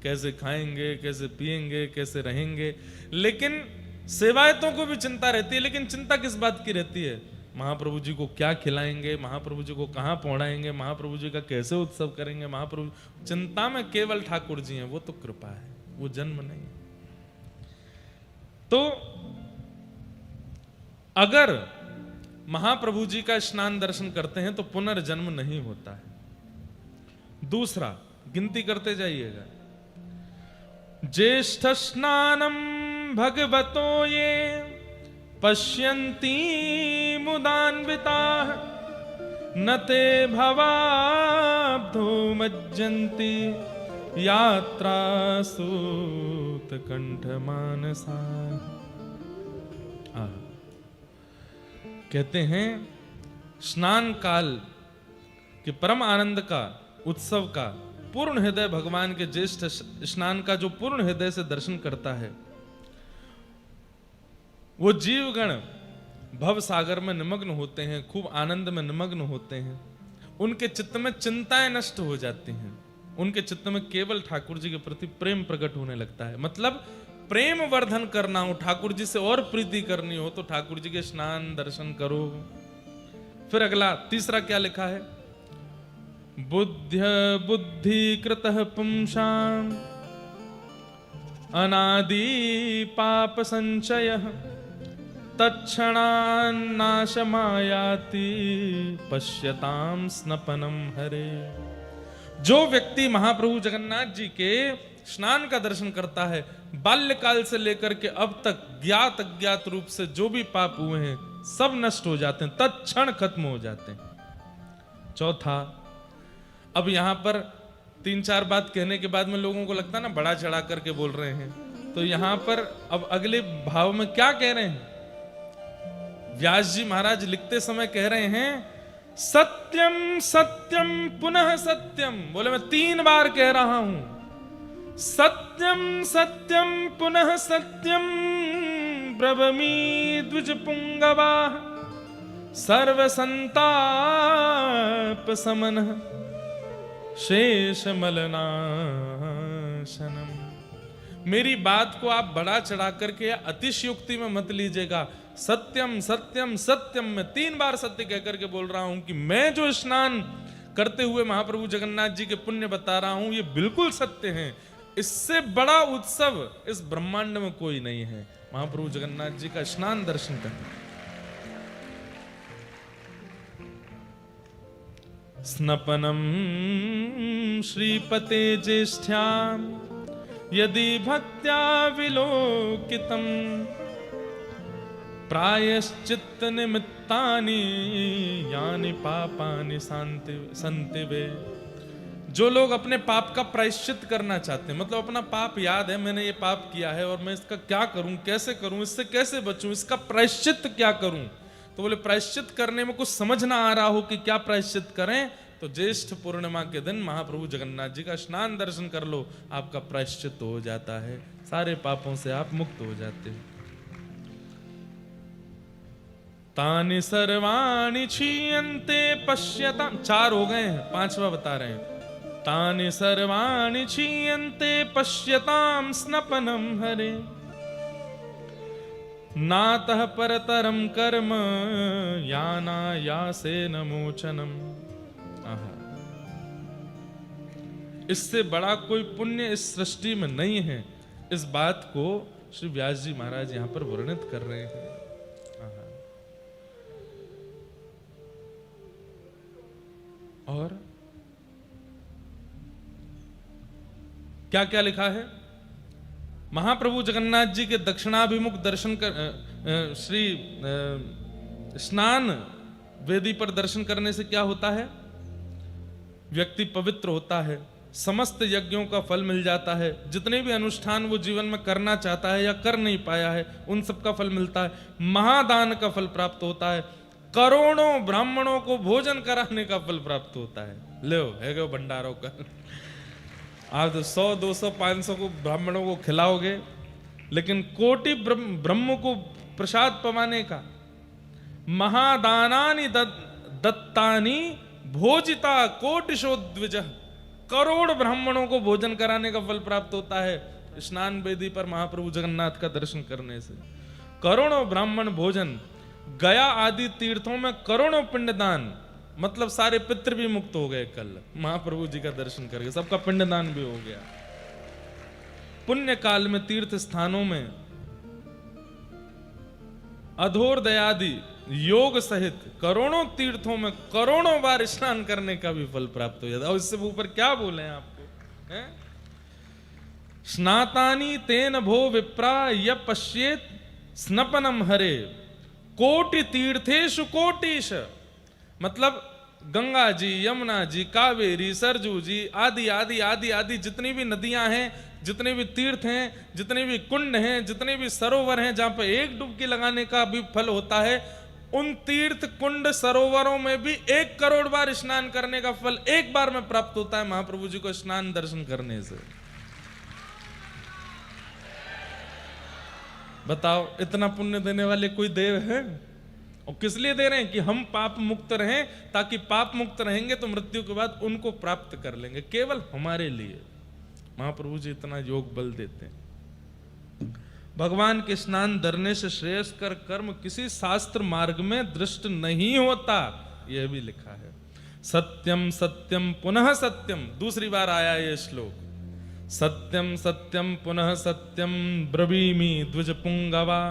Speaker 3: कैसे खाएंगे, कैसे पिएंगे, कैसे रहेंगे। लेकिन सेवायतों को भी चिंता रहती है, लेकिन चिंता किस बात की रहती है? महाप्रभु जी को क्या खिलाएंगे, महाप्रभु जी को कहाँ पहुंचाएंगे, महाप्रभु जी का कैसे उत्सव करेंगे, महाप्रभु चिंता में केवल ठाकुर जी हैं, वो तो कृपा है, वो जन्म नहीं है। तो अगर महाप्रभु जी का स्नान दर्शन करते हैं तो पुनर्जन्म नहीं होता है। दूसरा, गिनती करते जाइएगा, ज्येष्ठ स्नानम भगवतो ये पश्यन्ति मुदान्विताः न ते भवाब्धो मज्जन्ति यात्रा सूत कंठ मानसा। कहते हैं स्नान काल के परम आनंद का उत्सव का पूर्ण हृदय भगवान के ज्येष्ठ स्नान का जो पूर्ण हृदय से दर्शन करता है, वो जीवगण भव सागर में निमग्न होते हैं, खूब आनंद में निमग्न होते हैं, उनके चित्त में चिंताएं नष्ट हो जाती हैं, उनके चित्त में केवल ठाकुर जी के प्रति प्रेम प्रकट होने लगता है। मतलब प्रेम वर्धन करना हो, ठाकुर जी से और प्रीति करनी हो, तो ठाकुर जी के स्नान दर्शन करो। फिर अगला तीसरा क्या लिखा है? बुद्धि कृतः पुंसां अनादि पाप संचयः तत्क्षणान्नाशमायाति पश्यतां स्नपनम हरे। जो व्यक्ति महाप्रभु जगन्नाथ जी के स्नान का दर्शन करता है, बाल्यकाल से लेकर के अब तक ज्ञात अज्ञात रूप से जो भी पाप हुए हैं सब नष्ट हो जाते हैं, तत्क्षण खत्म हो जाते हैं। चौथा, अब यहां पर 3-4 बात कहने के बाद में लोगों को लगता है ना बड़ा चढ़ा करके बोल रहे हैं, तो यहां पर अब अगले भाव में क्या कह रहे हैं? व्यास जी महाराज लिखते समय कह रहे हैं सत्यम सत्यम पुनः सत्यम। बोले मैं 3 बार कह रहा हूं, सत्यम सत्यम पुनः सत्यम ब्रवमी द्विज पुंगवा सर्व संताप समनः शेष मलनाशनम। मेरी बात को आप बढ़ा चढ़ा करके या अतिशयोक्ति में मत लीजिएगा। सत्यम सत्यम सत्यम, मैं 3 बार सत्य कहकर के बोल रहा हूं कि मैं जो स्नान करते हुए महाप्रभु जगन्नाथ जी के पुण्य बता रहा हूं ये बिल्कुल सत्य है। इससे बड़ा उत्सव इस ब्रह्मांड में कोई नहीं है, महाप्रभु जगन्नाथ जी का स्नान दर्शन करना। स्नपनम श्रीपते ज्येष्ठ्याम यदि भक्त्या विलोकितम प्रायश्चित्त निमित्तानि यानि पापानि सन्ति वे। जो लोग अपने पाप का प्रायश्चित करना चाहते हैं, मतलब अपना पाप याद है मैंने ये पाप किया है और मैं इसका क्या करूं, कैसे करूं, इससे कैसे बचूं, इसका प्रायश्चित क्या करूं, तो बोले प्रायश्चित करने में कुछ समझ ना आ रहा हो कि क्या प्रायश्चित करें, तो ज्येष्ठ पूर्णिमा के दिन महाप्रभु जगन्नाथ जी का स्नान दर्शन कर लो, आपका प्रायश्चित हो जाता है, सारे पापों से आप मुक्त हो जाते हो। तानि सर्वाणि क्षीयन्ते पश्यताम, 4 हो गए हैं, 5वां बता रहे हैं। तानि सर्वाणि क्षीयन्ते पश्यताम स्नपनम हरे, नातः परतरम कर्म यानायासेन मोचनम। इससे बड़ा कोई पुण्य इस सृष्टि में नहीं है। इस बात को श्री व्यास जी महाराज यहां पर वर्णित कर रहे हैं। और क्या क्या लिखा है? महाप्रभु जगन्नाथ जी के दक्षिणाभिमुख दर्शन कर श्री स्नान वेदी पर दर्शन करने से क्या होता है? व्यक्ति पवित्र होता है, समस्त यज्ञों का फल मिल जाता है, जितने भी अनुष्ठान वो जीवन में करना चाहता है या कर नहीं पाया है उन सब का फल मिलता है, महादान का फल प्राप्त होता है, करोड़ों ब्राह्मणों को भोजन कराने का फल प्राप्त होता है। लो है गो भंडारों का, आप 100 200 500 को ब्राह्मणों को खिलाओगे, लेकिन कोटि ब्रह्म को प्रसाद पवाने का, महादानानि दत्तानि भोजिता कोटिशो द्विज, करोड़ ब्राह्मणों को भोजन कराने का फल प्राप्त होता है स्नान वेदी पर महाप्रभु जगन्नाथ का दर्शन करने से। करोड़ों ब्राह्मण भोजन, गया आदि तीर्थों में करोड़ों पिंडदान, मतलब सारे पितृ भी मुक्त हो गए कल महाप्रभु जी का दर्शन करके, सबका पिंडदान भी हो गया। पुण्य काल में तीर्थ स्थानों में अधोरदयादि योग सहित करोड़ों तीर्थों में करोड़ों बार स्नान करने का भी फल प्राप्त हो जाता है। और इससे ऊपर क्या बोले हैं आपको, हैं? स्नातानि तेन भो विप्रा य पश्येत स्नपनम हरे कोटि तीर्थेषु कोटिश, मतलब गंगा जी, यमुना जी, कावेरी, सरजू जी आदि आदि आदि आदि जितनी भी नदियां हैं, जितने भी तीर्थ हैं, जितने भी कुंड हैं, जितने भी सरोवर हैं जहां पर एक डुबकी लगाने का भी फल होता है, उन तीर्थ कुंड सरोवरों में भी 1 करोड़ बार स्नान करने का फल एक बार में प्राप्त होता है महाप्रभु जी को स्नान दर्शन करने से। बताओ, इतना पुण्य देने वाले कोई देव है? और किस लिए दे रहे हैं? कि हम पाप मुक्त रहें, ताकि पाप मुक्त रहेंगे तो मृत्यु के बाद उनको प्राप्त कर लेंगे, केवल हमारे लिए महाप्रभु जी इतना योग बल देते हैं। भगवान के स्नान धरने से श्रेयस्कर कर्म किसी शास्त्र मार्ग में दृष्ट नहीं होता, यह भी लिखा है। सत्यम सत्यम पुनः सत्यम, दूसरी बार आया ये श्लोक, सत्यम सत्यम पुनः सत्यम ब्रवीमि द्विज पुंगवा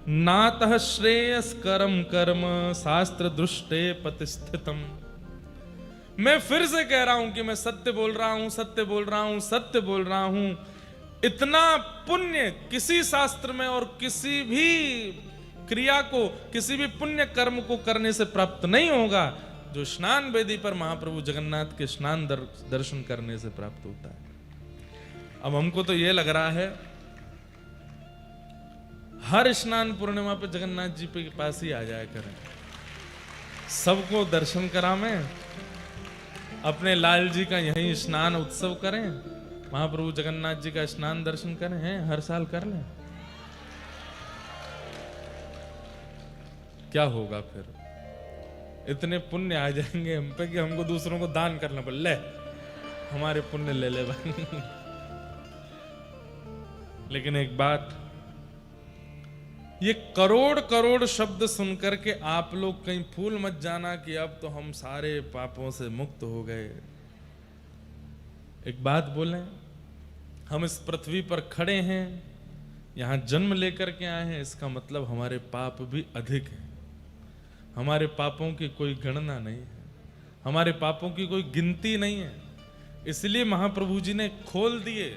Speaker 3: नातः श्रेयस्करम कर्म शास्त्र दृष्टे प्रतिष्ठितम। मैं फिर से कह रहा हूं कि मैं सत्य बोल रहा हूं, सत्य बोल रहा हूं, सत्य बोल रहा हूं। इतना पुण्य किसी शास्त्र में और किसी भी क्रिया को, किसी भी पुण्य कर्म को करने से प्राप्त नहीं होगा जो स्नान वेदी पर महाप्रभु जगन्नाथ के स्नान दर्शन करने से प्राप्त होता है। अब हमको तो यह लग रहा है हर स्नान पूर्णिमा पे जगन्नाथ जी के पास ही आ जाया करें, सबको दर्शन करावें, अपने लाल जी का यहीं स्नान उत्सव करें, महाप्रभु जगन्नाथ जी का स्नान दर्शन करें, हैं हर साल कर लें। क्या होगा फिर? इतने पुण्य आ जाएंगे हम पे कि हमको दूसरों को दान करना पड़े, ले हमारे पुण्य ले ले भाई। लेकिन एक बात, ये करोड़ करोड़ शब्द सुनकर के आप लोग कहीं फूल मत जाना कि अब तो हम सारे पापों से मुक्त हो गए। एक बात बोलें, हम इस पृथ्वी पर खड़े हैं, यहां जन्म लेकर के आए हैं, इसका मतलब हमारे पाप भी अधिक है। हमारे पापों की कोई गणना नहीं है, हमारे पापों की कोई गिनती नहीं है। इसलिए महाप्रभु जी ने खोल दिए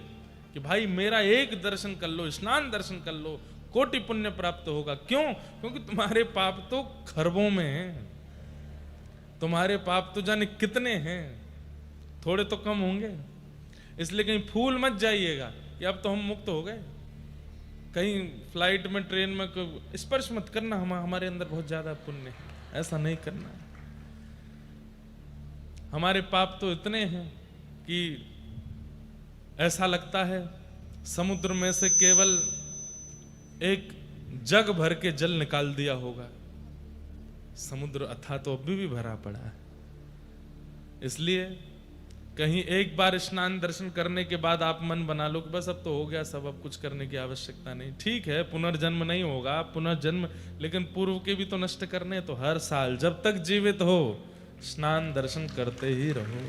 Speaker 3: कि भाई मेरा एक दर्शन कर लो, स्नान दर्शन कर लो, कोटि पुण्य प्राप्त होगा। क्यों? क्योंकि तुम्हारे पाप तो खरबों में हैं, तुम्हारे पाप तो जाने कितने हैं, थोड़े तो कम होंगे। इसलिए कहीं फूल मत जाइएगा कि अब तो हम मुक्त हो गए। कहीं फ्लाइट में, ट्रेन में स्पर्श मत करना, हमारे अंदर बहुत ज्यादा पुण्य है, ऐसा नहीं करना। हमारे पाप तो इतने हैं कि ऐसा लगता है समुद्र में से केवल एक जग भर के जल निकाल दिया होगा। समुद्र अथाह तो अभी भी भरा पड़ा है। इसलिए कहीं एक बार स्नान दर्शन करने के बाद आप मन बना लो कि बस अब तो हो गया सब, अब कुछ करने की आवश्यकता नहीं। ठीक है, पुनर्जन्म नहीं होगा, पुनर्जन्म, लेकिन पूर्व के भी तो नष्ट करने। तो हर साल जब तक जीवित हो स्नान दर्शन करते ही रहो।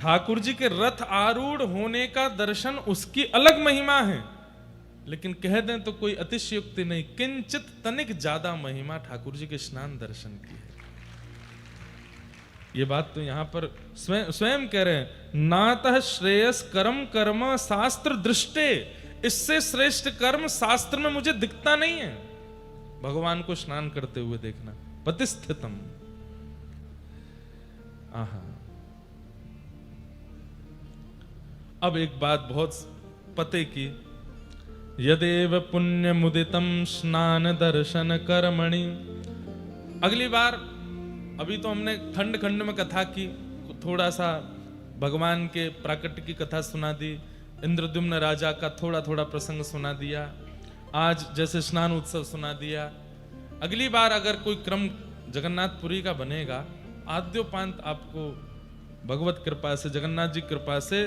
Speaker 3: ठाकुर जी के रथ आरूढ़ होने का दर्शन उसकी अलग महिमा है, लेकिन कह दें तो कोई अतिशयोक्ति नहीं, किंचित तनिक ज्यादा महिमा ठाकुर जी के स्नान दर्शन की है। ये बात तो यहां पर स्वयं कह रहे हैं, नातः श्रेयस कर्म कर्म शास्त्र दृष्टे, इससे श्रेष्ठ कर्म शास्त्र में मुझे दिखता नहीं है। भगवान को स्नान करते हुए देखना, पतिस्थितम। आहा, अब एक बात बहुत पते की, यदेव पुण्य मुदितम स्नान दर्शन कर्मणि। अगली बार, अभी तो हमने खंड खंड में कथा की, थोड़ा सा भगवान के प्राकट्य की कथा सुना दी, इंद्रद्युम्न राजा का थोड़ा थोड़ा प्रसंग सुना दिया, आज जैसे स्नान उत्सव सुना दिया। अगली बार अगर कोई क्रम जगन्नाथपुरी का बनेगा, आद्योपांत आपको भगवत कृपा से, जगन्नाथ जी कृपा से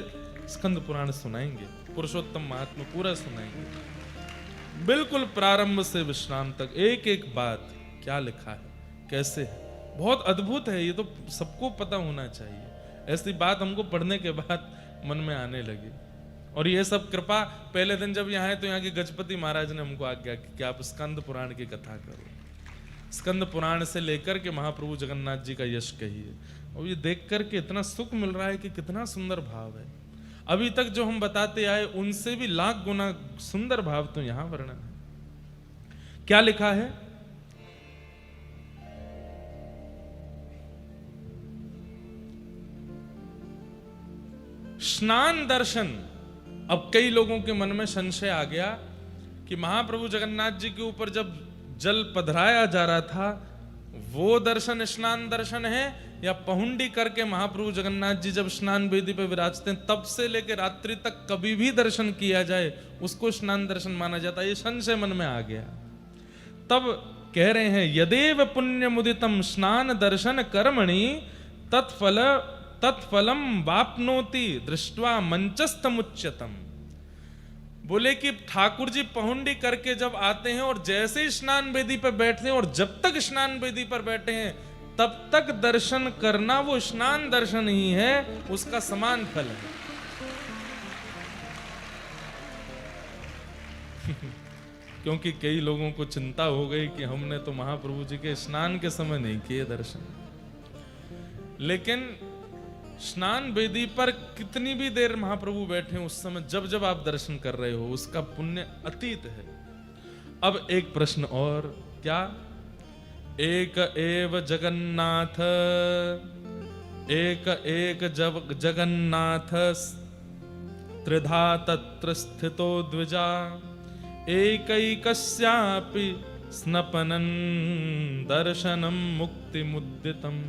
Speaker 3: स्कंद पुराण सुनाएंगे, पुरुषोत्तम महात्मा पूरा सुनाएंगे, बिल्कुल प्रारंभ से विश्राम तक, एक एक बात क्या लिखा है, कैसे है, बहुत अद्भुत है। ये तो सबको पता होना चाहिए। ऐसी बात हमको पढ़ने के बाद मन में आने लगी। और ये सब कृपा, पहले दिन जब यहाँ आए तो यहाँ के गजपति महाराज ने हमको आज्ञा की कि आप स्कंद पुराण की कथा करो। स्कंद पुराण से लेकर के महाप्रभु जगन्नाथ जी का यश कहिए। और ये देख करके इतना सुख मिल रहा है कि कितना सुंदर भाव है। अभी तक जो हम बताते आए उनसे भी लाख गुना सुंदर भाव तो यहां वर्णन है। क्या लिखा है? स्नान दर्शन। अब कई लोगों के मन में संशय आ गया कि महाप्रभु जगन्नाथ जी के ऊपर जब जल पधराया जा रहा था वो दर्शन स्नान दर्शन है, या पहुंडी करके महाप्रभु जगन्नाथ जी जब स्नान वेदी पर विराजते हैं तब से लेकर रात्रि तक कभी भी दर्शन किया जाए उसको स्नान दर्शन माना जाता है। ये संशय मन में आ गया। तब कह रहे हैं, यदेव पुण्य मुदितम स्नान दर्शन कर्मणि तत्फलम वाप्नोति दृष्ट्वा मंचस्तमुच्यतम। बोले कि ठाकुर जी पहुंडी करके जब आते हैं और जैसे ही स्नान वेदी पर बैठते हैं और जब तक स्नान वेदी पर बैठे हैं तब तक दर्शन करना वो स्नान दर्शन ही है, उसका समान फल है। क्योंकि कई लोगों को चिंता हो गई कि हमने तो महाप्रभु जी के स्नान के समय नहीं किए दर्शन, लेकिन स्नान वेदी पर कितनी भी देर महाप्रभु बैठे उस समय जब जब आप दर्शन कर रहे हो उसका पुण्य अतीत है। अब एक प्रश्न और, क्या? एक एव जगन्नाथ, एक जगन्नाथ त्रिधा तत्र स्थितो द्विजा, एकैकस्यापि स्नपनं दर्शनं मुक्तिमुद्दितम्।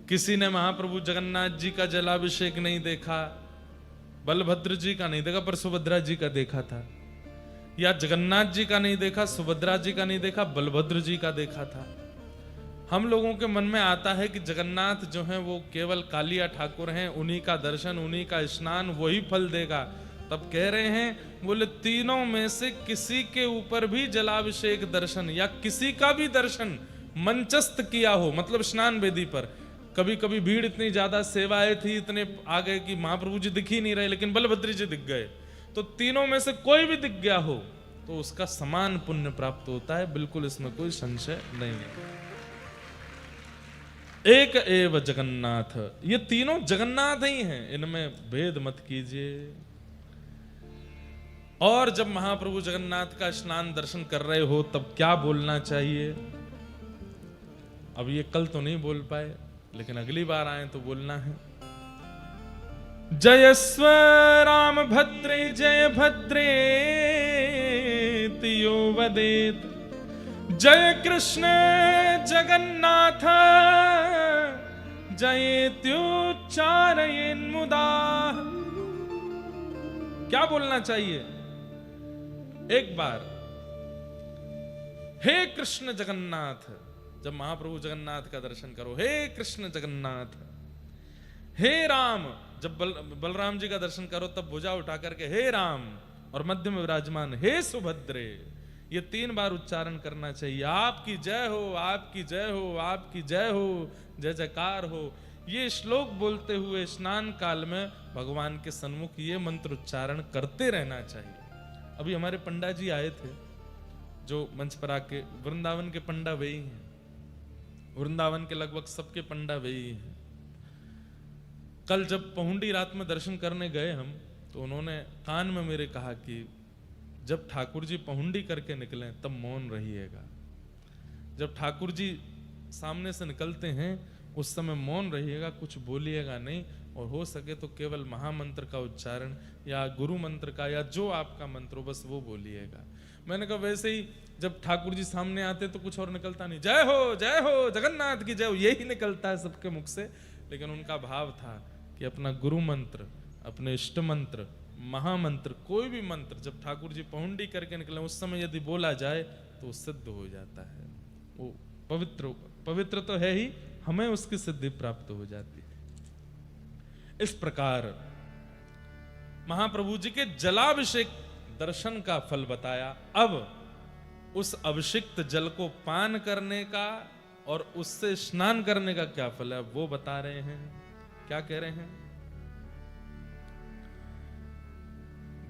Speaker 3: किसी ने महाप्रभु जगन्नाथ जी का जलाभिषेक नहीं देखा, बलभद्र जी का नहीं देखा पर सुभद्रा जी का देखा था, या जगन्नाथ जी का नहीं देखा, सुभद्रा जी का नहीं देखा, बलभद्र जी का देखा था। हम लोगों के मन में आता है कि जगन्नाथ जो हैं वो केवल कालिया ठाकुर हैं, उन्हीं का दर्शन, उन्हीं का स्नान वही फल देगा। तब कह रहे हैं, बोले तीनों में से किसी के ऊपर भी जलाभिषेक दर्शन या किसी का भी दर्शन मंचस्थ किया हो, मतलब स्नान वेदी पर, कभी कभी भीड़ इतनी ज्यादा, सेवाएं थी, इतने आ गए कि महाप्रभु जी दिख ही नहीं रहे, लेकिन बलभद्र जी दिख गए, तो तीनों में से कोई भी दिख गया हो तो उसका समान पुण्य प्राप्त होता है, बिल्कुल इसमें कोई संशय नहीं है। एक एव जगन्नाथ, ये तीनों जगन्नाथ ही हैं, इनमें भेद मत कीजिए। और जब महाप्रभु जगन्नाथ का स्नान दर्शन कर रहे हो तब क्या बोलना चाहिए? अब ये कल तो नहीं बोल पाए, लेकिन अगली बार आए तो बोलना है, जयस्व राम भद्रे जय भद्रे यो वदेत, जय कृष्ण जगन्नाथ जयेत्युच्चारयेन् मुदा। क्या बोलना चाहिए? एक बार हे कृष्ण जगन्नाथ, जब महाप्रभु जगन्नाथ का दर्शन करो, हे कृष्ण जगन्नाथ। हे राम, जब बलराम जी का दर्शन करो तब भुजा उठा करके हे राम, और मध्य में विराजमान हे सुभद्रे, ये 3 बार उच्चारण करना चाहिए। आपकी जय हो, आपकी जय हो, आपकी जय हो, जय जयकार हो। ये श्लोक बोलते हुए स्नान काल में भगवान के सन्मुख ये मंत्र उच्चारण करते रहना चाहिए। अभी हमारे पंडा जी आए थे जो मंच पर आके, वृंदावन के पंडा वे ही हैं, वृंदावन के लगभग सबके पंडा वे ही हैं। कल जब पहुंडी रात में दर्शन करने गए हम, तो उन्होंने कान में मेरे कहा कि जब ठाकुर जी पहुंडी करके निकले तब मौन रहिएगा। जब ठाकुर जी सामने से निकलते हैं उस समय मौन रहिएगा, कुछ बोलिएगा नहीं, और हो सके तो केवल महामंत्र का उच्चारण या गुरु मंत्र का या जो आपका मंत्र हो बस वो बोलिएगा। मैंने कहा वैसे ही जब ठाकुर जी सामने आते तो कुछ और निकलता नहीं, जय हो जगन्नाथ की जय हो, यही निकलता है सबके मुख से। लेकिन उनका भाव था कि अपना गुरु मंत्र, अपने इष्ट मंत्र, महामंत्र, कोई भी मंत्र जब ठाकुर जी पहुंडी करके निकले उस समय यदि बोला जाए तो सिद्ध हो जाता है। वो पवित्र तो है ही, हमें उसकी सिद्धि प्राप्त हो जाती है। इस प्रकार महाप्रभु जी के जलाभिषेक दर्शन का फल बताया। अब उस अभिषिक्त जल को पान करने का और उससे स्नान करने का क्या फल है वो बता रहे हैं। क्या कह रहे हैं?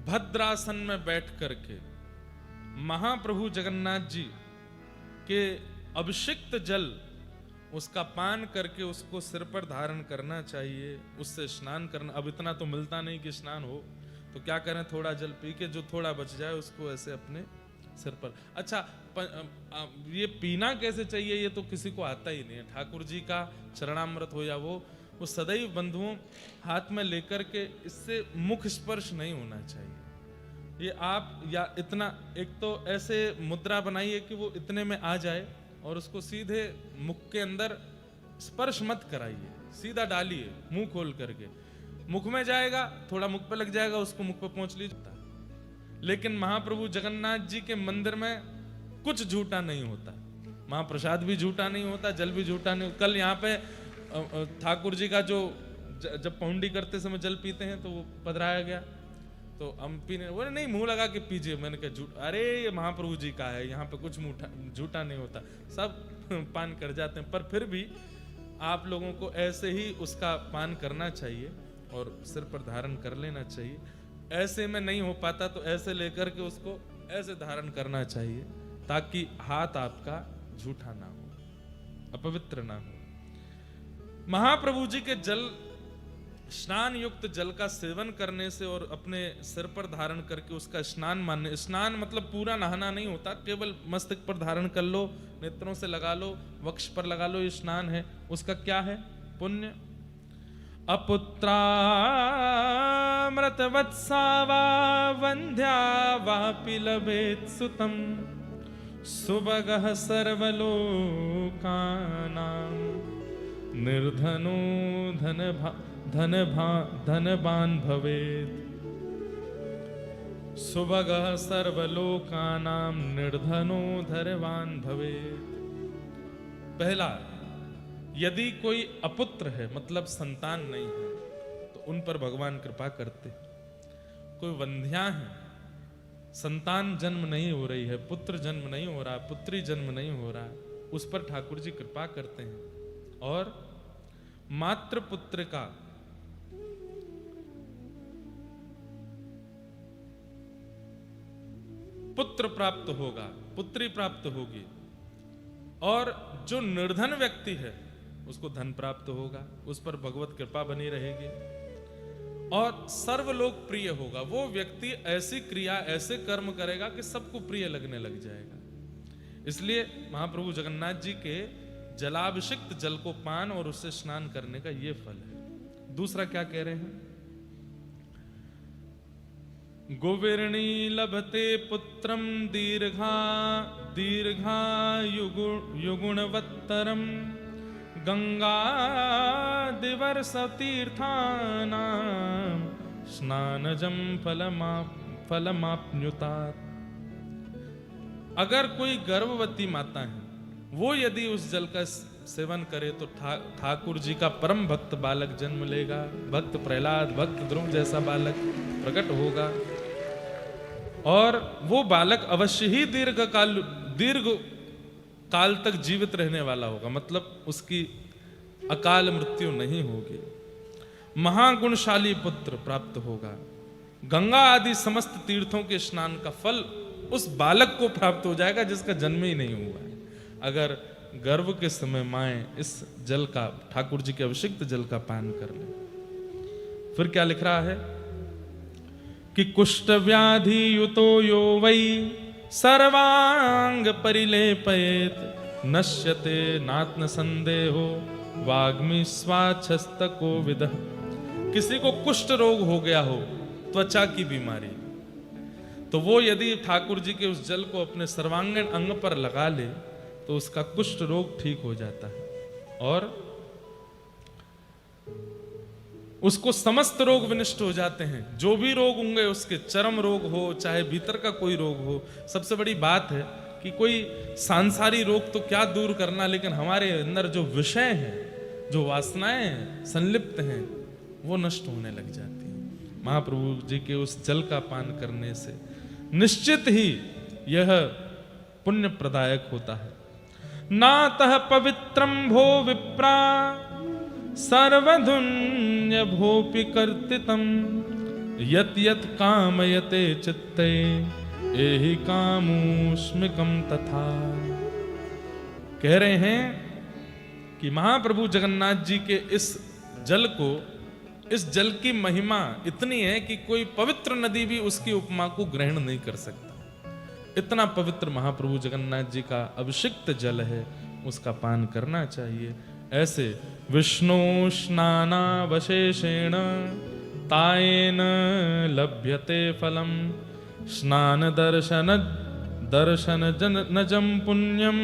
Speaker 3: भद्रासन में बैठ करके महाप्रभु जगन्नाथ जी के अभिषिक्त जल उसका पान करके उसको सिर पर धारण करना चाहिए, उससे स्नान करना। अब इतना तो मिलता नहीं कि स्नान हो, तो क्या करें, थोड़ा जल पी के जो थोड़ा बच जाए उसको ऐसे अपने सिर पर। अच्छा, ये पीना कैसे चाहिए ये तो किसी को आता ही नहीं है। ठाकुर जी का चरणामृत हो या वो सदैव बंधुओं हाथ में लेकर के इससे मुख स्पर्श नहीं होना चाहिए। ये आप या इतना, एक तो ऐसे मुद्रा बनाइए कि वो इतने में आ जाए और उसको सीधे मुख के अंदर स्पर्श मत कराइए, सीधा डालिए मुंह खोल करके। मुख में जाएगा, थोड़ा मुख पे लग जाएगा, उसको मुख पे पहुंच लीजिए। लेकिन महाप्रभु जगन्नाथ जी के मंदिर में कुछ झूठा नहीं होता, महाप्रसाद भी झूठा नहीं होता, जल भी झूठा नहीं। कल यहाँ पे ठाकुर जी का जो जब पहुंडी करते समय जल पीते हैं तो वो पधराया गया, तो हम पीने, वो नहीं मुंह लगा के पीजिए। मैंने कहा झूठ, अरे ये महाप्रभु जी का है, यहाँ पे कुछ झूठा नहीं होता, सब पान कर जाते हैं। पर फिर भी आप लोगों को ऐसे ही उसका पान करना चाहिए और सिर पर धारण कर लेना चाहिए। ऐसे में नहीं हो पाता तो ऐसे लेकर के उसको ऐसे धारण करना चाहिए ताकि हाथ आपका झूठा ना हो, अपवित्र ना हो। महाप्रभु जी के जल, स्नान युक्त जल का सेवन करने से और अपने सिर पर धारण करके उसका स्नान मानने, स्नान मतलब पूरा नहाना नहीं होता, केवल मस्तक पर धारण कर लो, नेत्रों से लगा लो, वक्ष पर लगा लो, ये स्नान है। उसका क्या है पुण्य? अपुत्रामृतवत्सा वा वंध्या वापि लभेत् सुतम् सुभगः सर्वलोकानां निर्धनो धनवान भवेत्। सुभगः सर्वलोकानां निर्धनो धनवान भवेत्। पहला, यदि कोई अपुत्र है मतलब संतान नहीं है तो उन पर भगवान कृपा करते। कोई वंध्या है, संतान जन्म नहीं हो रही है, पुत्र जन्म नहीं हो रहा, पुत्री जन्म नहीं हो रहा, उस पर ठाकुर जी कृपा करते हैं। और मात्र पुत्र का पुत्र प्राप्त होगा, पुत्री प्राप्त होगी। और जो निर्धन व्यक्ति है उसको धन प्राप्त होगा, उस पर भगवत कृपा बनी रहेगी और सर्वलोक प्रिय होगा। वो व्यक्ति ऐसी क्रिया, ऐसे कर्म करेगा कि सबको प्रिय लगने लग जाएगा। इसलिए महाप्रभु जगन्नाथ जी के जलाभिषिक्त जल को पान और उससे स्नान करने का ये फल है। दूसरा क्या कह रहे हैं? गोविर्णी लभते पुत्रम दीर्घायुगुणवत्तरम गंगादिवर्षतीर्थानां स्नानजं फलमाप्नुतात्। अगर कोई गर्भवती माता है, वो यदि उस जल का सेवन करे तो ठाकुर जी का परम भक्त बालक जन्म लेगा। भक्त प्रहलाद, भक्त ध्रुव जैसा बालक प्रकट होगा और वो बालक अवश्य ही दीर्घ काल तक जीवित रहने वाला होगा, मतलब उसकी अकाल मृत्यु नहीं होगी। महागुणशाली पुत्र प्राप्त होगा। गंगा आदि समस्त तीर्थों के स्नान का फल उस बालक को प्राप्त हो जाएगा जिसका जन्म ही नहीं हुआ है। अगर गर्भ के समय माएं इस जल का, ठाकुर जी के अभिषिक्त जल का पान कर ले। फिर क्या लिख रहा है कि कुष्ठ व्याधि युतो यो वै सर्वांग परिलेपयेत नश्यते नात्म संदेहो वाग्मी स्वाच्छस्तको विदः। किसी को कुष्ठ रोग हो गया हो, त्वचा की बीमारी, तो वो यदि ठाकुर जी के उस जल को अपने सर्वांगीण अंग पर लगा ले तो उसका कुष्ठ रोग ठीक हो जाता है और उसको समस्त रोग विनष्ट हो जाते हैं। जो भी रोग होंगे, उसके चर्म रोग हो चाहे भीतर का कोई रोग हो। सबसे बड़ी बात है कि कोई सांसारी रोग तो क्या दूर करना, लेकिन हमारे अंदर जो विषय हैं, जो वासनाएं हैं, संलिप्त हैं, वो नष्ट होने लग जाती हैं। महाप्रभु जी के उस जल का पान करने से निश्चित ही यह पुण्य प्रदायक होता है। नातः पवित्रम भो विप्रा सर्वधुन्य भोपि कर्तितम यत यत कामयते चित्ते एहि कामोस्मिकम तथा। कह रहे हैं कि महाप्रभु जगन्नाथ जी के इस जल की महिमा इतनी है कि कोई पवित्र नदी भी उसकी उपमा को ग्रहण नहीं कर सकता। इतना पवित्र महाप्रभु जगन्नाथ जी का अभिषिक्त जल है, उसका पान करना चाहिए। ऐसे विष्णु स्नानावशेषेण तायेन लभ्यते फलम स्नान दर्शन नजम पुण्यम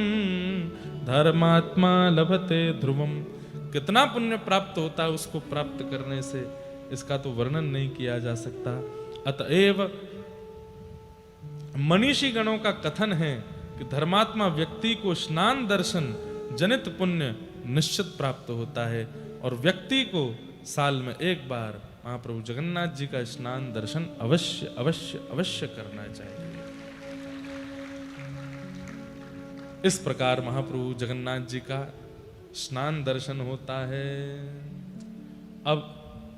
Speaker 3: धर्मात्मा लभते ध्रुवम। कितना पुण्य प्राप्त होता है उसको प्राप्त करने से, इसका तो वर्णन नहीं किया जा सकता। अतएव मनीषी गणों का कथन है कि धर्मात्मा व्यक्ति को स्नान दर्शन जनित पुण्य निश्चित प्राप्त होता है और व्यक्ति को साल में एक बार महाप्रभु जगन्नाथ जी का स्नान दर्शन अवश्य अवश्य अवश्य करना चाहिए। इस प्रकार महाप्रभु जगन्नाथ जी का स्नान दर्शन होता है। अब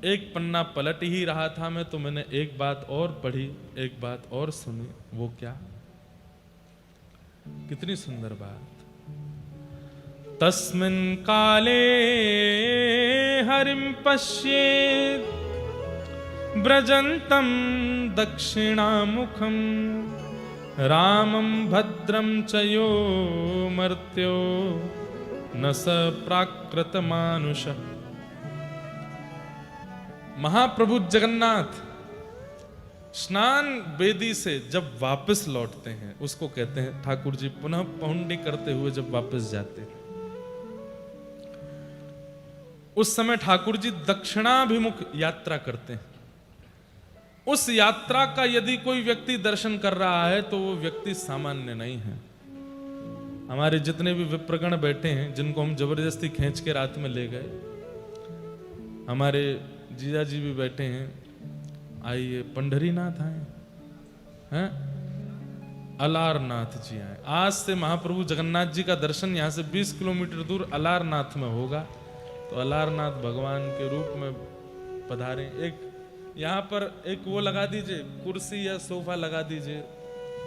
Speaker 3: एक पन्ना पलट ही रहा था मैं, तो मैंने एक बात और पढ़ी, एक बात और सुनी। वो क्या? कितनी सुंदर बात। तस्मिन् काले हरिं पश्येत् व्रजन्तं दक्षिणामुखं रामं भद्रं च यो मर्त्यो न स प्राकृत मानुषः। महाप्रभु जगन्नाथ स्नान वेदी से जब वापस लौटते हैं, उसको कहते हैं ठाकुर जी पुनः पहुंडी करते हुए जब वापस जाते हैं, उस समय ठाकुर जी दक्षिणाभिमुख यात्रा करते हैं। उस यात्रा का यदि कोई व्यक्ति दर्शन कर रहा है तो वो व्यक्ति सामान्य नहीं है। हमारे जितने भी विप्रगण बैठे हैं, जिनको हम जबरदस्ती खींच के रात में ले गए, हमारे जीजा जी भी बैठे हैं, आइए पंढरीनाथ आए हैं, अलारनाथ जी आए। आज से महाप्रभु जगन्नाथ जी का दर्शन यहाँ से 20 किलोमीटर दूर अलारनाथ में होगा, तो अलारनाथ भगवान के रूप में पधारे। एक यहाँ पर एक वो लगा दीजिए, कुर्सी या सोफा लगा दीजिए,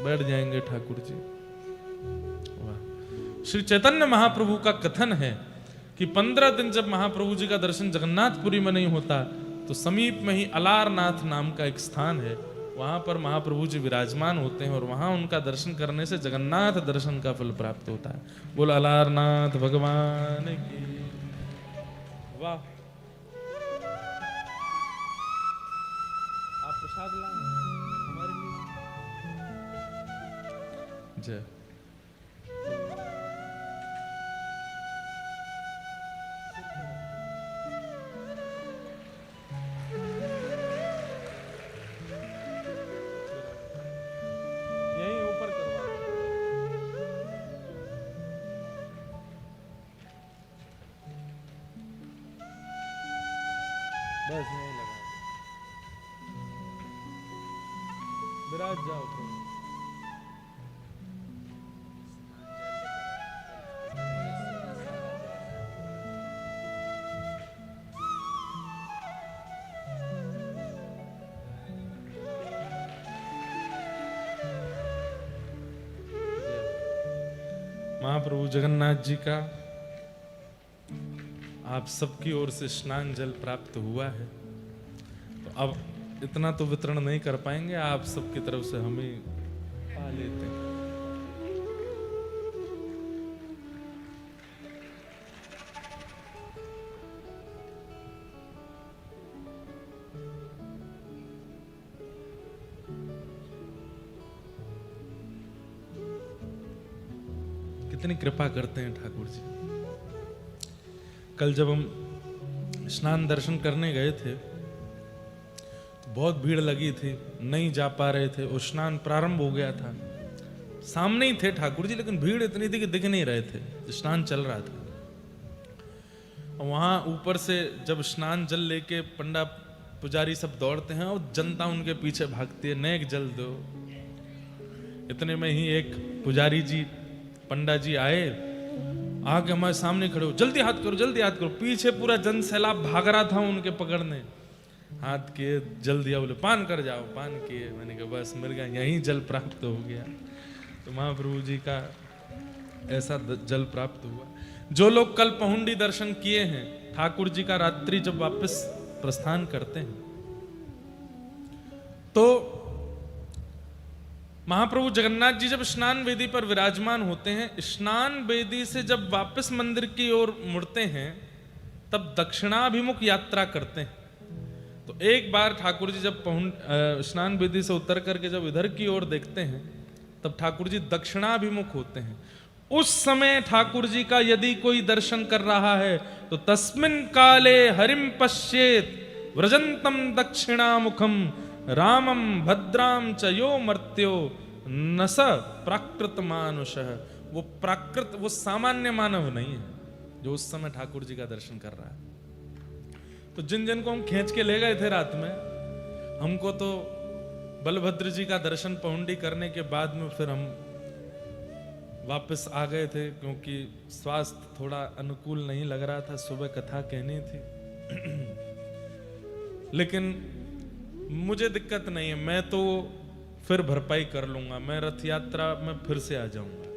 Speaker 3: बैठ जाएंगे ठाकुर जी। वाह। श्री चैतन्य महाप्रभु का कथन है कि 15 दिन जब महाप्रभु जी का दर्शन जगन्नाथपुरी में नहीं होता तो समीप में ही अलारनाथ नाम का एक स्थान है, वहां पर महाप्रभु जी विराजमान होते हैं और वहां उनका दर्शन करने से जगन्नाथ दर्शन का फल प्राप्त होता है। बोल अलारनाथ भगवान की। वाह। आप प्रसाद लाएं। जय। यहीं ऊपर करवा दो। बस यहीं लगा दो। विराज जाओ तुम। महाप्रभु जगन्नाथ जी का आप सबकी ओर से स्नान जल प्राप्त हुआ है, तो अब इतना तो वितरण नहीं कर पाएंगे, आप सबकी तरफ से हमें पा लेते हैं। कितनी कृपा करते हैं ठाकुर जी। कल जब हम स्नान दर्शन करने गए थे तो बहुत भीड़ लगी थी, नहीं जा पा रहे थे और स्नान प्रारंभ हो गया था। सामने ही थे ठाकुर जी, लेकिन भीड़ इतनी थी कि दिख नहीं रहे थे, स्नान चल रहा था। और वहां ऊपर से जब स्नान जल लेके पंडा पुजारी सब दौड़ते हैं और जनता उनके पीछे भागती है, नेक जल दो। इतने में ही एक पुजारी जी पंडा जी आए, आके हमारे सामने खड़े हो, जल्दी हाथ करो, जल्दी हाथ करो। पीछे पूरा जन सैलाब भाग रहा था उनके पकड़ने, हाथ किए, जल दिया, बोले पान कर जाओ, पान किए। मैंने कहा बस मिल गया, यहीं जल प्राप्त हो गया। तो महाप्रभु जी का ऐसा जल प्राप्त हुआ। जो लोग कल पहुंडी दर्शन किए हैं, ठाकुर जी का रात्रि जब वापस प्रस्थान करते हैं तो महाप्रभु जगन्नाथ जी जब स्नान वेदी पर विराजमान होते हैं, स्नान वेदी से जब वापस मंदिर की ओर मुड़ते हैं तब दक्षिणाभिमुख यात्रा करते हैं। तो एक बार ठाकुर जी जब स्नान वेदी से उतर करके जब इधर की ओर देखते हैं तब ठाकुर जी दक्षिणाभिमुख होते हैं। उस समय ठाकुर जी का यदि कोई दर्शन कर रहा है तो तस्मिन् काले हरिम पश्येत व्रजंतम दक्षिणामुखम रामम भद्राम च यो मर्त्यो न स प्राकृत मानुषः। वो प्राकृत, वो सामान्य मानव नहीं है जो उस समय ठाकुर जी का दर्शन कर रहा है। तो जिन जिन को हम खींच के ले गए थे रात में, हमको तो बलभद्र जी का दर्शन पहुंडी करने के बाद में फिर हम वापस आ गए थे, क्योंकि स्वास्थ्य थोड़ा अनुकूल नहीं लग रहा था, सुबह कथा कहनी थी। लेकिन मुझे दिक्कत नहीं है, मैं तो फिर भरपाई कर लूंगा, मैं रथ यात्रा में फिर से आ जाऊंगा,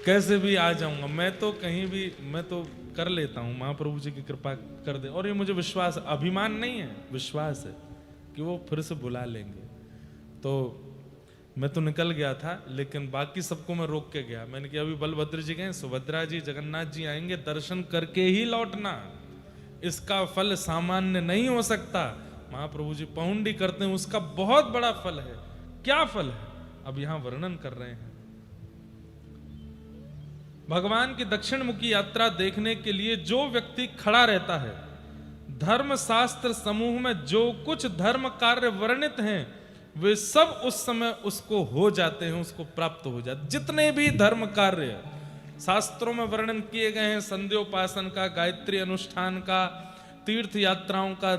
Speaker 3: कैसे भी आ जाऊंगा। मैं तो कहीं भी, मैं तो कर लेता हूं, महाप्रभु जी की कृपा कर दे। और ये मुझे विश्वास, अभिमान नहीं है, विश्वास है कि वो फिर से बुला लेंगे। तो मैं तो निकल गया था, लेकिन बाकी सबको मैं रोक के गया। मैंने कहा अभी बलभद्र जी गए, सुभद्रा जी, जगन्नाथ जी आएंगे, दर्शन करके ही लौटना, इसका फल सामान्य नहीं हो सकता। महाप्रभु जी पहुंडी करते हैं, उसका बहुत बड़ा फल है। क्या फल है अब यहां वर्णन कर रहे हैं। भगवान की दक्षिण मुखी यात्रा देखने के लिए जो व्यक्ति खड़ा रहता है, धर्म शास्त्र समूह में जो कुछ धर्म कार्य वर्णित हैं वे सब उस समय उसको हो जाते हैं, उसको प्राप्त हो जाते। जितने भी धर्म कार्य शास्त्रों में वर्णन किए गए हैं, संध्योपासन का, गायत्री अनुष्ठान का, तीर्थ यात्राओं का,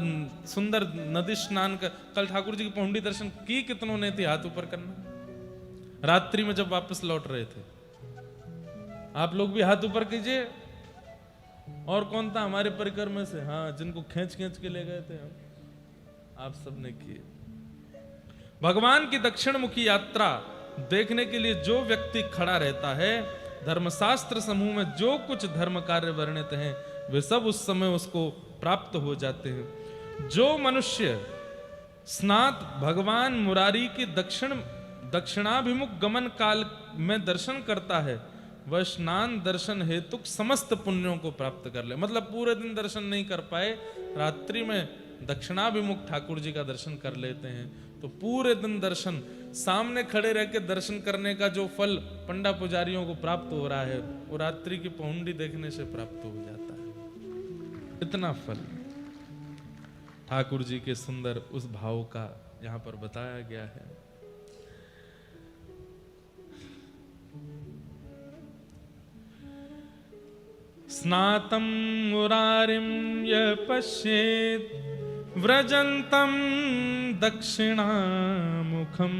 Speaker 3: सुंदर नदी स्नान का। कल ठाकुर जी की पहुंडी दर्शन की कितनों ने थी हाथ ऊपर करना, रात्रि में जब वापस लौट रहे थे। आप लोग भी हाथ ऊपर कीजिए। और कौन था हमारे परिकर में से, हाँ, जिनको खींच खींच के ले गए थे हम, आप सब ने किए। भगवान की दक्षिण मुखी यात्रा देखने के लिए जो व्यक्ति खड़ा रहता है, धर्मशास्त्र समूह में जो कुछ धर्म कार्य वर्णित हैं वे सब उस समय उसको प्राप्त हो जाते हैं। जो मनुष्य स्नात भगवान मुरारी के दक्षिणाभिमुख गमन काल में दर्शन करता है वह स्नान दर्शन हेतु समस्त पुण्यों को प्राप्त कर ले। मतलब पूरे दिन दर्शन नहीं कर पाए, रात्रि में दक्षिणाभिमुख ठाकुर जी का दर्शन कर लेते हैं, तो पूरे दिन दर्शन, सामने खड़े रह के दर्शन करने का जो फल पंडा पुजारियों को प्राप्त हो रहा है, वो रात्रि की पहुंडी देखने से प्राप्त हो जाता है। इतना फल ठाकुर जी के सुंदर उस भाव का यहां पर बताया गया है। स्नातं मुरारिं यः पश्येत् व्रजन्तं दक्षिणामुखं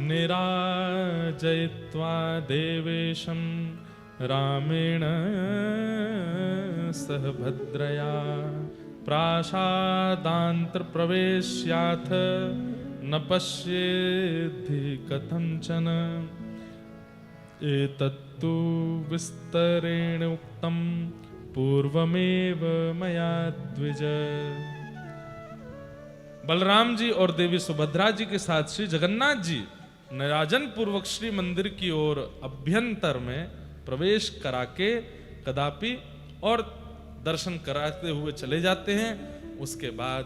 Speaker 3: निराजयित्वा देवेशं रामेण सह भद्रया प्रासादान्तर्प्रवेश्याथ न पश्येद्धि कथंचन एतत्तु विस्तरेण उक्तं पूर्वमेव मया द्विज। बलराम जी और देवी सुभद्रा जी के साथ श्री जगन्नाथ जी निराजन पूर्वक श्री मंदिर की ओर अभ्यंतर में प्रवेश करा के कदापि और दर्शन कराते हुए चले जाते हैं। उसके बाद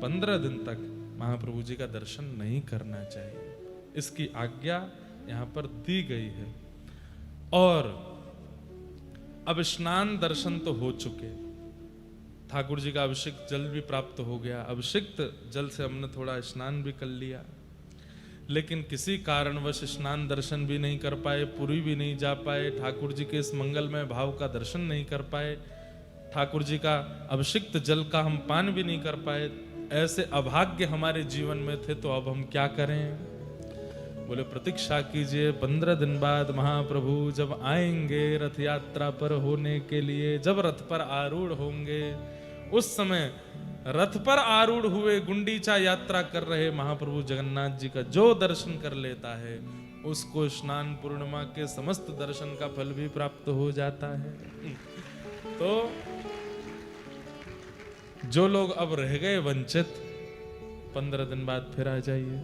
Speaker 3: 15 दिन तक महाप्रभु जी का दर्शन नहीं करना चाहिए, इसकी आज्ञा यहां पर दी गई है। और अब स्नान दर्शन तो हो चुके, ठाकुर जी का अभिषेक जल भी प्राप्त हो गया, अभिषिक्त जल से हमने थोड़ा स्नान भी कर लिया, लेकिन किसी कारणवश स्नान दर्शन भी नहीं कर पाए, पुरी भी नहीं जा पाए, ठाकुर जी के इस मंगलमय भाव का दर्शन नहीं कर पाए, ठाकुर जी का अभिषिक्त जल का हम पान भी नहीं कर पाए, ऐसे अभाग्य हमारे जीवन में थे, तो अब हम क्या करें? बोले प्रतीक्षा कीजिए, 15 दिन बाद महाप्रभु जब आएंगे रथ यात्रा पर होने के लिए, जब रथ पर आरूढ़ होंगे, उस समय रथ पर आरूढ़ हुए गुंडीचा यात्रा कर रहे महाप्रभु जगन्नाथ जी का जो दर्शन कर लेता है, उसको स्नान पूर्णिमा के समस्त दर्शन का फल भी प्राप्त हो जाता है। तो जो लोग अब रह गए वंचित, 15 दिन बाद फिर आ जाइए।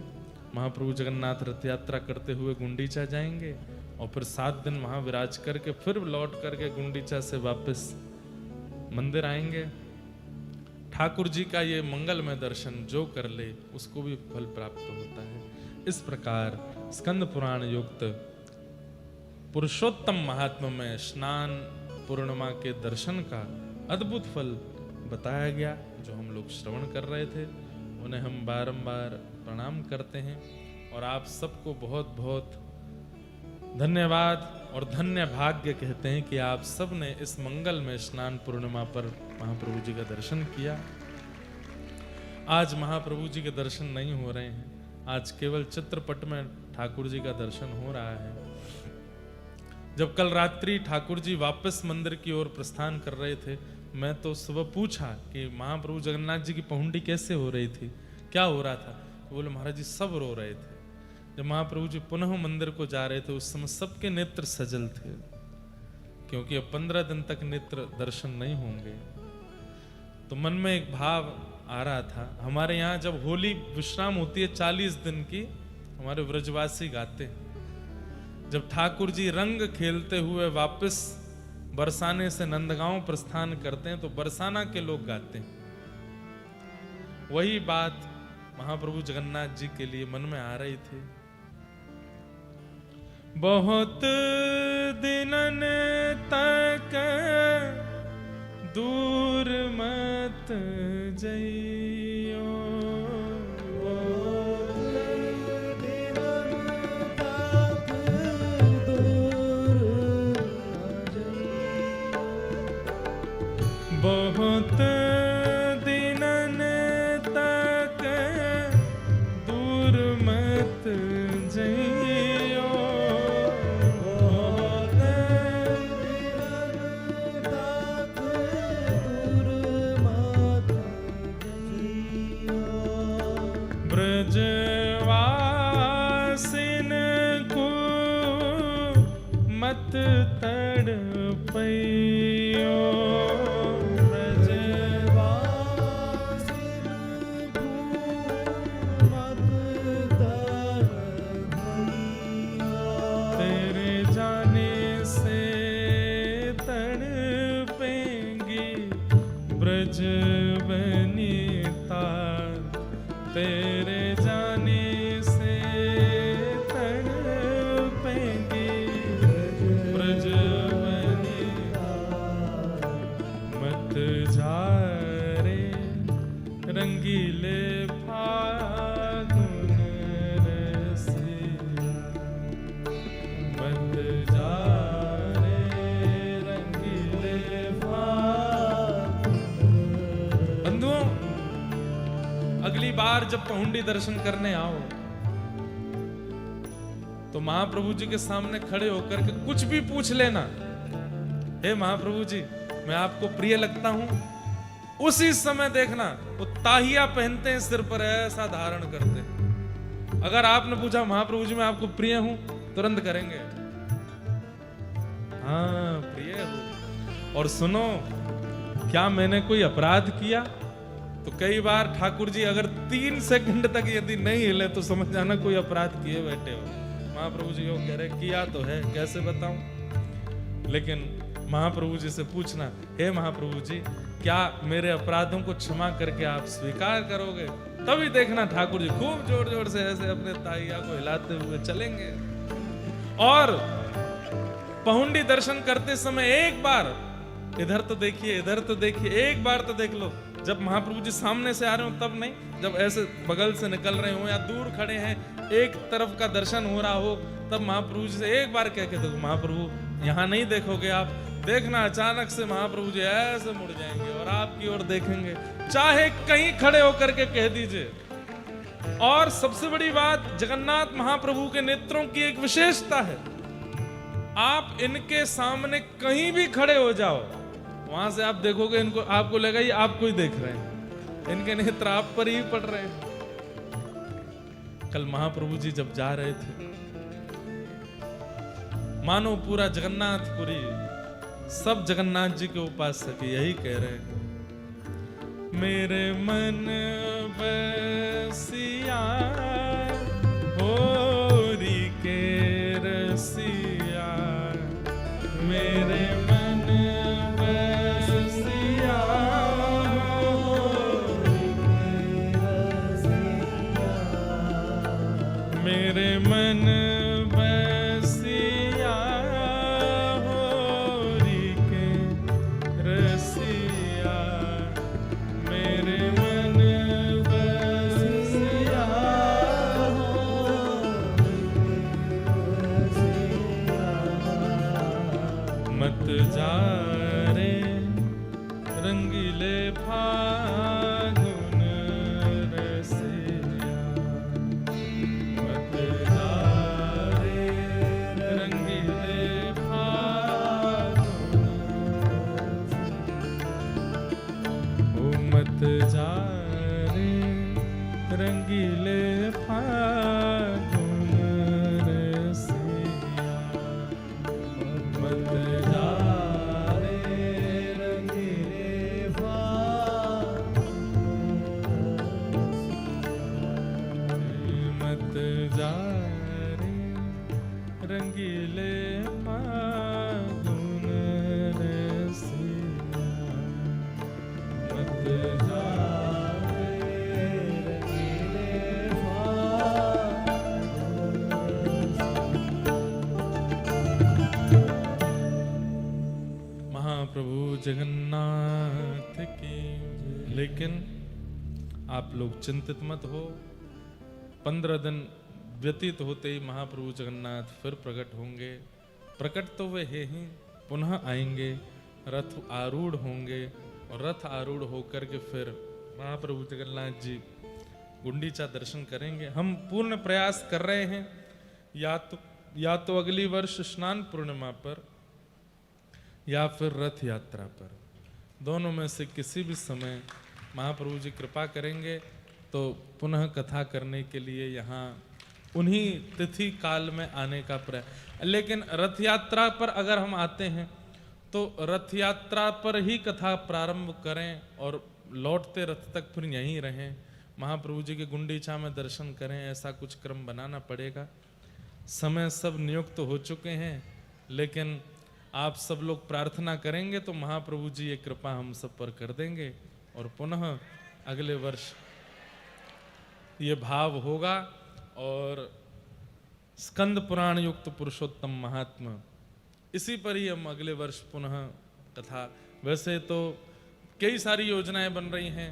Speaker 3: महाप्रभु जगन्नाथ रथ यात्रा करते हुए गुंडीचा जाएंगे और फिर 7 दिन वहां विराज करके फिर लौट करके गुंडीचा से वापस मंदिर आएंगे। ठाकुर जी का ये मंगलमय दर्शन जो कर ले उसको भी फल प्राप्त होता है। इस प्रकार स्कंद पुराण युक्त पुरुषोत्तम महात्मा में स्नान पूर्णिमा के दर्शन का अद्भुत फल बताया गया, जो हम लोग श्रवण कर रहे थे, उन्हें हम बारंबार प्रणाम करते हैं और आप सबको बहुत बहुत धन्यवाद और धन्य भाग्य कहते हैं कि आप सब ने इस मंगल में स्नान पूर्णिमा पर महाप्रभु जी का दर्शन किया। आज महाप्रभु जी के दर्शन नहीं हो रहे हैं, आज केवल चित्रपट में ठाकुर जी का दर्शन हो रहा है। जब कल रात्रि ठाकुर जी वापस मंदिर की ओर प्रस्थान कर रहे थे, मैं तो सुबह पूछा कि महाप्रभु जगन्नाथ जी की पहुंडी कैसे हो रही थी, क्या हो रहा था? बोले महाराज जी सब रो रहे थे। जब महाप्रभु जी पुनः मंदिर को जा रहे थे, उस समय सबके नेत्र सजल थे, क्योंकि अब 15 दिन तक नेत्र दर्शन नहीं होंगे। तो मन में एक भाव आ रहा था। हमारे यहाँ जब होली विश्राम होती है 40 दिन की, हमारे व्रजवासी गाते हैं, जब ठाकुर जी रंग खेलते हुए वापस बरसाने से नंदगांव प्रस्थान करते हैं, तो बरसाना के लोग गाते हैं। वही बात महाप्रभु जगन्नाथ जी के लिए मन में आ रही थी। बहुत दिनन तक दूर मत जइयो, बहुत दिनन तक दूर मत जइयो, बहुत दिनन तक दूर मत जइयो, ब्रजवासिन को मत तड़पइयो, ब्रजवासिन ब्रज वनिता तेरे जाने से तड़पेंगे, ब्रज वनिता मत जा रे रंगीले फागुन रसिया, मत जा रे रंगीले फागुन। बंधुओं, अगली बार जब पहुंडी दर्शन करने आओ तो महाप्रभु जी के सामने खड़े होकर के कुछ भी पूछ लेना। हे महाप्रभु जी, मैं आपको प्रिय लगता हूं। उसी समय देखना वो ताहिया पहनते हैं, सिर पर ऐसा धारण करते हैं। अगर आपने पूछा महाप्रभु जी मैं आपको प्रिय हूं, तुरंत करेंगे हाँ प्रिय हूं। और सुनो, क्या मैंने कोई अपराध किया? तो कई बार ठाकुर जी अगर 3 सेकंड तक यदि नहीं हिले तो समझ जाना कोई अपराध किए बैठे हो। महाप्रभु जी वो कह रहे किया तो है, कैसे बताऊं? लेकिन महाप्रभु जी से पूछना, हे महाप्रभु जी क्या मेरे अपराधों को क्षमा करके आप स्वीकार करोगे? तभी देखना ठाकुर जी खूब जोर जोर से ऐसे अपने ताइया को हिलाते हुए चलेंगे। और पहुंडी दर्शन करते समय एक बार इधर तो देखिए, इधर तो देखिए, एक बार तो देख लो। जब महाप्रभु जी सामने से आ रहे हो तब नहीं, जब ऐसे बगल से निकल रहे हो या दूर खड़े हैं, एक तरफ का दर्शन हो रहा हो, तब महाप्रभु जी से एक बार कह के देखो, महाप्रभु यहाँ नहीं देखोगे आप, देखना अचानक से महाप्रभु जी ऐसे मुड़ जाएंगे और आपकी ओर देखेंगे, चाहे कहीं खड़े होकर के कह दीजिए। और सबसे बड़ी बात, जगन्नाथ महाप्रभु के नेत्रों की एक विशेषता है, आप इनके सामने कहीं भी खड़े हो जाओ, वहां से आप देखोगे इनको, आपको लगेगा ये आपको ही देख रहे हैं, इनके नेत्र आप पर ही पड़ रहे हैं। कल महाप्रभु जी जब जा रहे थे, मानो पूरा जगन्नाथपुरी, सब जगन्नाथ जी के उपासक यही कह रहे हैं, मेरे मन बसिया होरी के रसिया, मेरे मन बसिया होरी के रसिया, मेरे मन बसिया होरी के रसिया, मेरे मन बसिया मत जा रे रंगीले फागुन रसिया, मत जा रे रंगीले फागुन, ओ मत जा रे रंगीले फागुन रसिया, मत जा रे रंगीले फागुन, मत जा रे रंगीले फागुन रसिया, मत जा रे रंगीले फागुन। महाप्रभु जगन्नाथ की। लेकिन आप लोग चिंतित मत हो, 15 दिन व्यतीत होते ही महाप्रभु जगन्नाथ फिर प्रकट होंगे। प्रकट तो वे हैं ही, पुनः आएंगे, रथ आरूढ़ होंगे और रथ आरूढ़ होकर के फिर महाप्रभु जगन्नाथ जी गुंडीचा दर्शन करेंगे। हम पूर्ण प्रयास कर रहे हैं, या तो अगली वर्ष स्नान पूर्णिमा पर या फिर रथ यात्रा पर, दोनों में से किसी भी समय महाप्रभु जी कृपा करेंगे तो पुनः कथा करने के लिए यहाँ उन्हीं तिथि काल में आने का प्रयास। लेकिन रथ यात्रा पर अगर हम आते हैं तो रथ यात्रा पर ही कथा प्रारंभ करें और लौटते रथ तक फिर यहीं रहें, महाप्रभु जी के गुंडीचा में दर्शन करें, ऐसा कुछ क्रम बनाना पड़ेगा। समय सब नियुक्त हो चुके हैं, लेकिन आप सब लोग प्रार्थना करेंगे तो महाप्रभु जी ये कृपा हम सब पर कर देंगे और पुनः अगले वर्ष ये भाव होगा। और स्कंद पुराण युक्त पुरुषोत्तम महात्मा, इसी पर ही हम अगले वर्ष पुनः कथा। वैसे तो कई सारी योजनाएं बन रही हैं,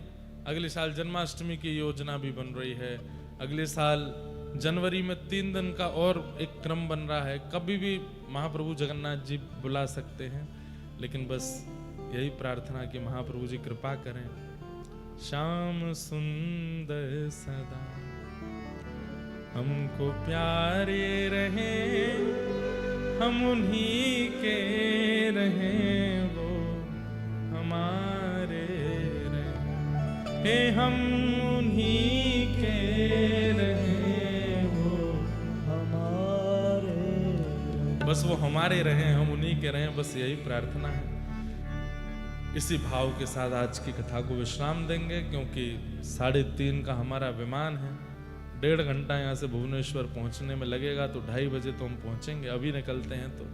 Speaker 3: अगले साल जन्माष्टमी की योजना भी बन रही है, अगले साल जनवरी में 3 दिन का और एक क्रम बन रहा है। कभी भी महाप्रभु जगन्नाथ जी बुला सकते हैं, लेकिन बस यही प्रार्थना कि महाप्रभु जी कृपा करें। श्याम सुंदर सदा हमको प्यारे रहे, हम उन्हीं के रहें, वो हमारे रहे, हम उन्हीं के रहें, वो हमारे, बस वो हमारे रहें, हम उन्हीं के रहें, बस यही प्रार्थना है। इसी भाव के साथ आज की कथा को विश्राम देंगे, क्योंकि 3:30 का हमारा विमान है। 1.5 घंटा यहाँ से भुवनेश्वर पहुँचने में लगेगा, तो 2:30 बजे तो हम पहुँचेंगे, अभी निकलते हैं तो,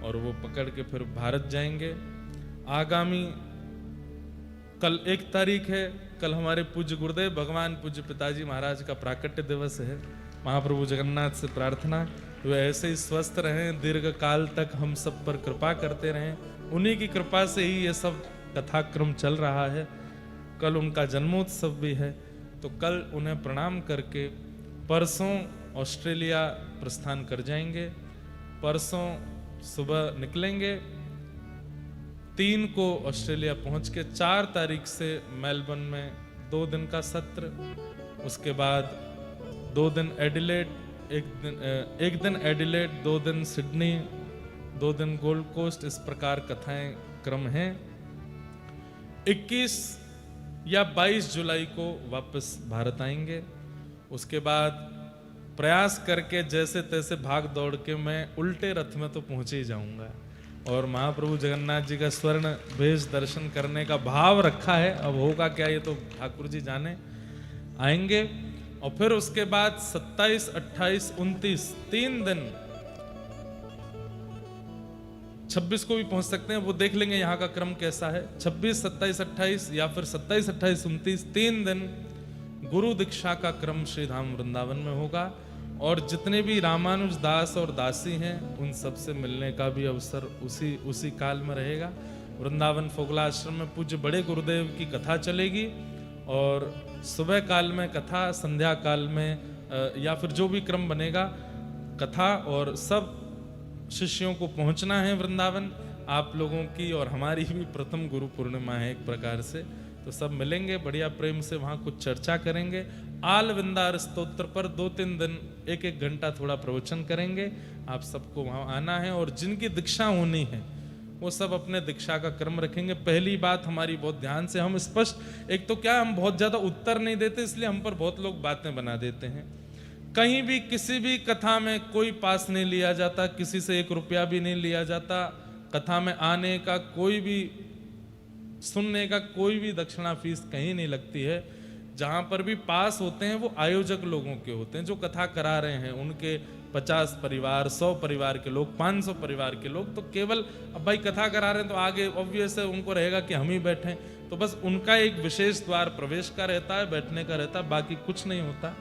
Speaker 3: और वो पकड़ के फिर भारत जाएंगे। आगामी कल 1 तारीख है, कल हमारे पूज्य गुरुदेव भगवान पूज्य पिताजी महाराज का प्राकट्य दिवस है। महाप्रभु जगन्नाथ से प्रार्थना वे ऐसे ही स्वस्थ रहें, दीर्घ काल तक हम सब पर कृपा करते रहें। उन्हीं की कृपा से ही ये सब कथाक्रम चल रहा है। कल उनका जन्मोत्सव भी है, तो कल उन्हें प्रणाम करके परसों ऑस्ट्रेलिया प्रस्थान कर जाएंगे। परसों सुबह निकलेंगे, 3 को ऑस्ट्रेलिया पहुंच के 4 तारीख से मेलबर्न में 2 दिन का सत्र, उसके बाद 2 दिन एडिलेड, एक दिन एडिलेड, 2 दिन सिडनी, 2 दिन गोल्ड कोस्ट, इस प्रकार कथाएं क्रम हैं। 21 या 22 जुलाई को वापस भारत आएंगे। उसके बाद प्रयास करके जैसे तैसे भाग दौड़ के मैं उल्टे रथ में तो पहुंच ही जाऊंगा, और महाप्रभु जगन्नाथ जी का स्वर्ण भेष दर्शन करने का भाव रखा है। अब होगा क्या ये तो ठाकुर जी जाने। आएंगे और फिर उसके बाद 27, 28, 29 3 दिन, 26 को भी पहुंच सकते हैं, वो देख लेंगे यहाँ का क्रम कैसा है। 26, 27, 28 या फिर 27, 28, 29 3 दिन गुरु दीक्षा का क्रम श्री धाम वृंदावन में होगा। और जितने भी रामानुज दास और दासी हैं उन सब से मिलने का भी अवसर उसी काल में रहेगा। वृंदावन फोगला आश्रम में पूज्य बड़े गुरुदेव की कथा चलेगी, और सुबह काल में कथा, संध्या काल में या फिर जो भी क्रम बनेगा कथा। और सब शिष्यों को पहुंचना है वृंदावन। आप लोगों की और हमारी भी प्रथम गुरु पूर्णिमा है एक प्रकार से, तो सब मिलेंगे, बढ़िया प्रेम से वहाँ कुछ चर्चा करेंगे। आल विंदार स्तोत्र पर 2-3 दिन 1-1 घंटा थोड़ा प्रवचन करेंगे। आप सबको वहाँ आना है, और जिनकी दीक्षा होनी है वो सब अपने दीक्षा का क्रम रखेंगे। पहली बात हमारी बहुत ध्यान से, हम स्पष्ट, एक तो क्या हम बहुत ज़्यादा उत्तर नहीं देते, इसलिए हम पर बहुत लोग बातें बना देते हैं। कहीं भी किसी भी कथा में कोई पास नहीं लिया जाता, किसी से 1 रुपया भी नहीं लिया जाता। कथा में आने का कोई भी, सुनने का कोई भी दक्षिणा फीस कहीं नहीं लगती है। जहाँ पर भी पास होते हैं वो आयोजक लोगों के होते हैं, जो कथा करा रहे हैं उनके 50 परिवार, 100 परिवार के लोग, 500 परिवार के लोग। तो केवल अब भाई कथा करा रहे हैं तो आगे ऑब्वियस है उनको रहेगा कि हम ही बैठें, तो बस उनका एक विशेष द्वार प्रवेश का रहता है, बैठने का रहता है, बाकी कुछ नहीं होता।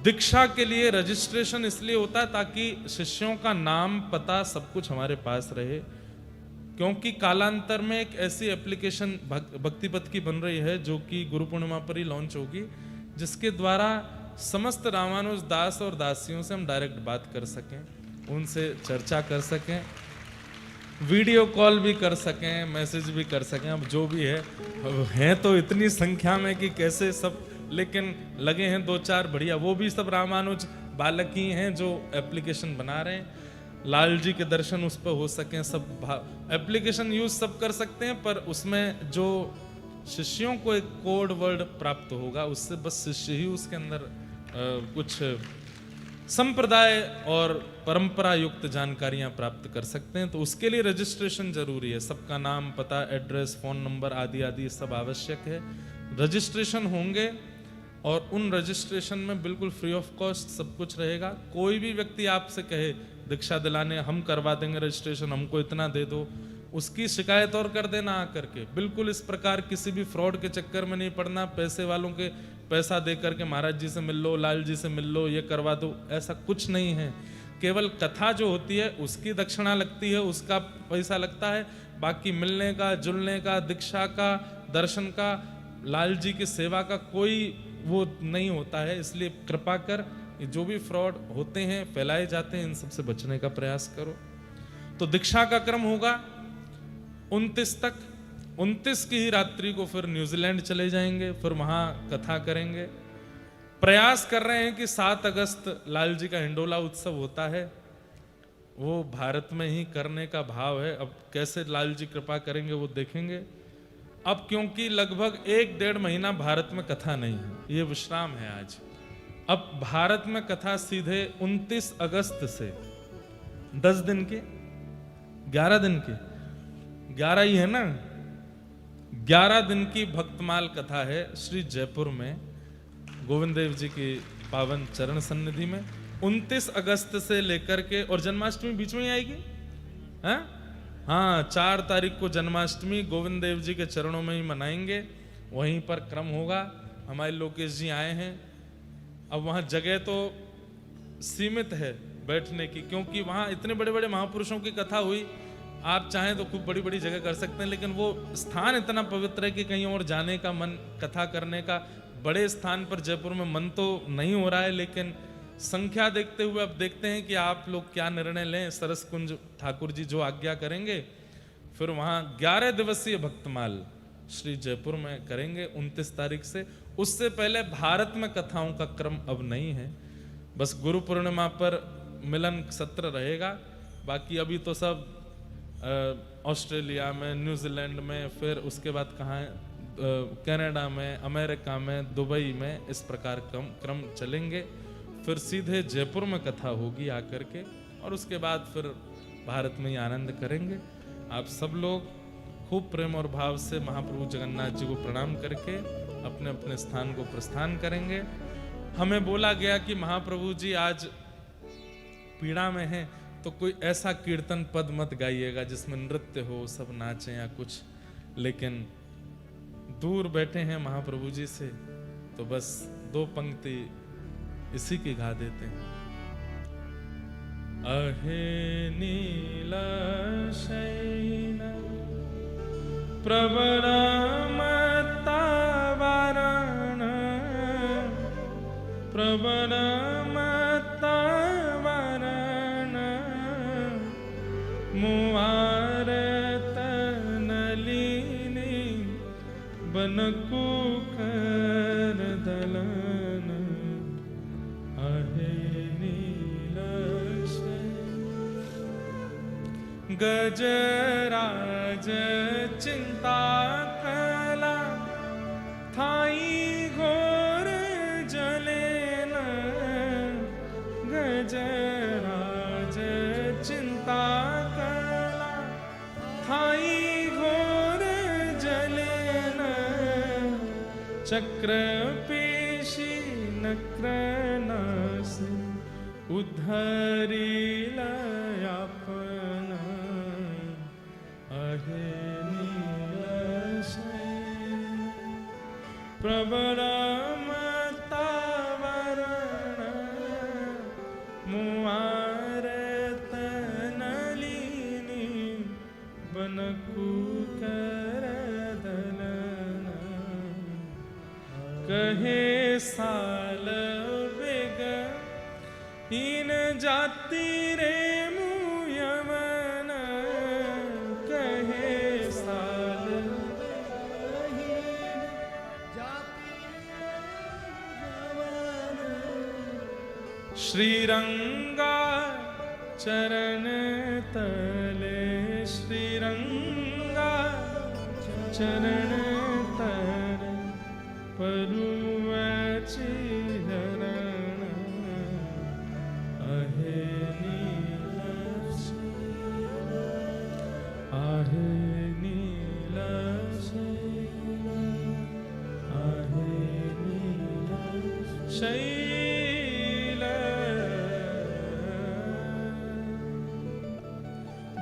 Speaker 3: दीक्षा के लिए रजिस्ट्रेशन इसलिए होता है ताकि शिष्यों का नाम, पता, सब कुछ हमारे पास रहे। क्योंकि कालांतर में एक ऐसी एप्लीकेशन भक्तिपथ की बन रही है जो कि गुरु पूर्णिमा पर ही लॉन्च होगी, जिसके द्वारा समस्त रामानुज दास और दासियों से हम डायरेक्ट बात कर सकें, उनसे चर्चा कर सकें, वीडियो कॉल भी कर सकें, मैसेज भी कर सकें। अब जो भी है तो इतनी संख्या में कि कैसे सब, लेकिन लगे हैं 2-4 बढ़िया, वो भी सब रामानुज बालक ही हैं जो एप्लीकेशन बना रहे हैं। लाल जी के दर्शन उस पर हो सकें, सब एप्लीकेशन यूज सब कर सकते हैं, पर उसमें जो शिष्यों को एक कोड वर्ड प्राप्त होगा, उससे बस शिष्य ही उसके अंदर कुछ संप्रदाय और परंपरा युक्त जानकारियां प्राप्त कर सकते हैं। तो उसके लिए रजिस्ट्रेशन जरूरी है, सबका नाम, पता, एड्रेस, फोन नंबर आदि आदि सब आवश्यक है। रजिस्ट्रेशन होंगे और उन रजिस्ट्रेशन में बिल्कुल फ्री ऑफ कॉस्ट सब कुछ रहेगा। कोई भी व्यक्ति आपसे कहे दीक्षा दिलाने हम करवा देंगे रजिस्ट्रेशन, हमको इतना दे दो, उसकी शिकायत और कर देना आकर के। बिल्कुल इस प्रकार किसी भी फ्रॉड के चक्कर में नहीं पड़ना, पैसे वालों के पैसा दे करके महाराज जी से मिल लो, लाल जी से मिल लो, ये करवा दो, ऐसा कुछ नहीं है। केवल कथा जो होती है उसकी दक्षिणा लगती है, उसका पैसा लगता है, बाकी मिलने का, जुलने का, दीक्षा का, दर्शन का, लाल जी की सेवा का कोई वो नहीं होता है। इसलिए कृपा कर ये जो भी फ्रॉड होते हैं, फैलाए जाते हैं, इन सबसे बचने का प्रयास करो। तो दीक्षा का क्रम होगा 29 तक। 29 की ही रात्रि को फिर न्यूजीलैंड चले जाएंगे, फिर वहां कथा करेंगे। प्रयास कर रहे हैं कि 7 अगस्त लाल जी का हिंडोला उत्सव होता है, वो भारत में ही करने का भाव है। अब कैसे लाल जी कृपा करेंगे वो देखेंगे। अब क्योंकि लगभग 1-1.5 महीना भारत में कथा नहीं है, ये विश्राम है आज। अब भारत में कथा सीधे 29 अगस्त से 10 दिन के, 11 दिन के, 11 ही है ना, 11 दिन की भक्तमाल कथा है श्री जयपुर में गोविंद देव जी की पावन चरण सन्निधि में। 29 अगस्त से लेकर के, और जन्माष्टमी बीच में ही आएगी, हाँ 4 तारीख को जन्माष्टमी गोविंद देव जी के चरणों में ही मनाएंगे, वहीं पर क्रम होगा। हमारे लोकेश जी आए हैं। अब वहाँ जगह तो सीमित है बैठने की, क्योंकि वहाँ इतने बड़े बड़े महापुरुषों की कथा हुई। आप चाहें तो खूब बड़ी बड़ी जगह कर सकते हैं, लेकिन वो स्थान इतना पवित्र है कि कहीं और जाने का मन, कथा करने का बड़े स्थान पर जयपुर में मन तो नहीं हो रहा है। लेकिन संख्या देखते हुए अब देखते हैं कि आप लोग क्या निर्णय लें। सरस कुंज ठाकुर जी जो आज्ञा करेंगे, फिर वहाँ 11 दिवसीय भक्तमाल श्री जयपुर में करेंगे 29 तारीख से। उससे पहले भारत में कथाओं का क्रम अब नहीं है, बस गुरु पूर्णिमा पर मिलन सत्र रहेगा। बाकी अभी तो सब ऑस्ट्रेलिया में, न्यूजीलैंड में, फिर उसके बाद कहाँ है, कनाडा में, अमेरिका में, दुबई में, इस प्रकार क्रम चलेंगे। फिर सीधे जयपुर में कथा होगी आकर के, और उसके बाद फिर भारत में ही आनंद करेंगे। आप सब लोग खूब प्रेम और भाव से महाप्रभु जगन्नाथ जी को प्रणाम करके अपने अपने स्थान को प्रस्थान करेंगे। हमें बोला गया कि महाप्रभु जी आज पीड़ा में हैं, तो कोई ऐसा कीर्तन पद मत गाइएगा जिसमें नृत्य हो, सब नाचें या कुछ। लेकिन दूर बैठे हैं महाप्रभु जी से, तो बस 2 पंक्ति इसी की गा देते हैं। अहे नीला शयन प्रवरमतावरण प्रवरमतावरण मुआरत नलिनी बनकु कर दलन अहे नीलश गजराज चिंता कला थाई घोर जलेन गजराज चिंता कला थाई घोर जलेन चक्र पेशी नक्रनास उद्धरी लयापन अहे प्रबलमतावरण मुआरत नलिनी बनकु कर दलन कहे साल वेग हीन जाति रे मुयमन कहे साल श्रीरंगा चरण तले श्रीरंगा चरण तले परुवचि हरण अहे नीलश आहे नीलश आहे नीलश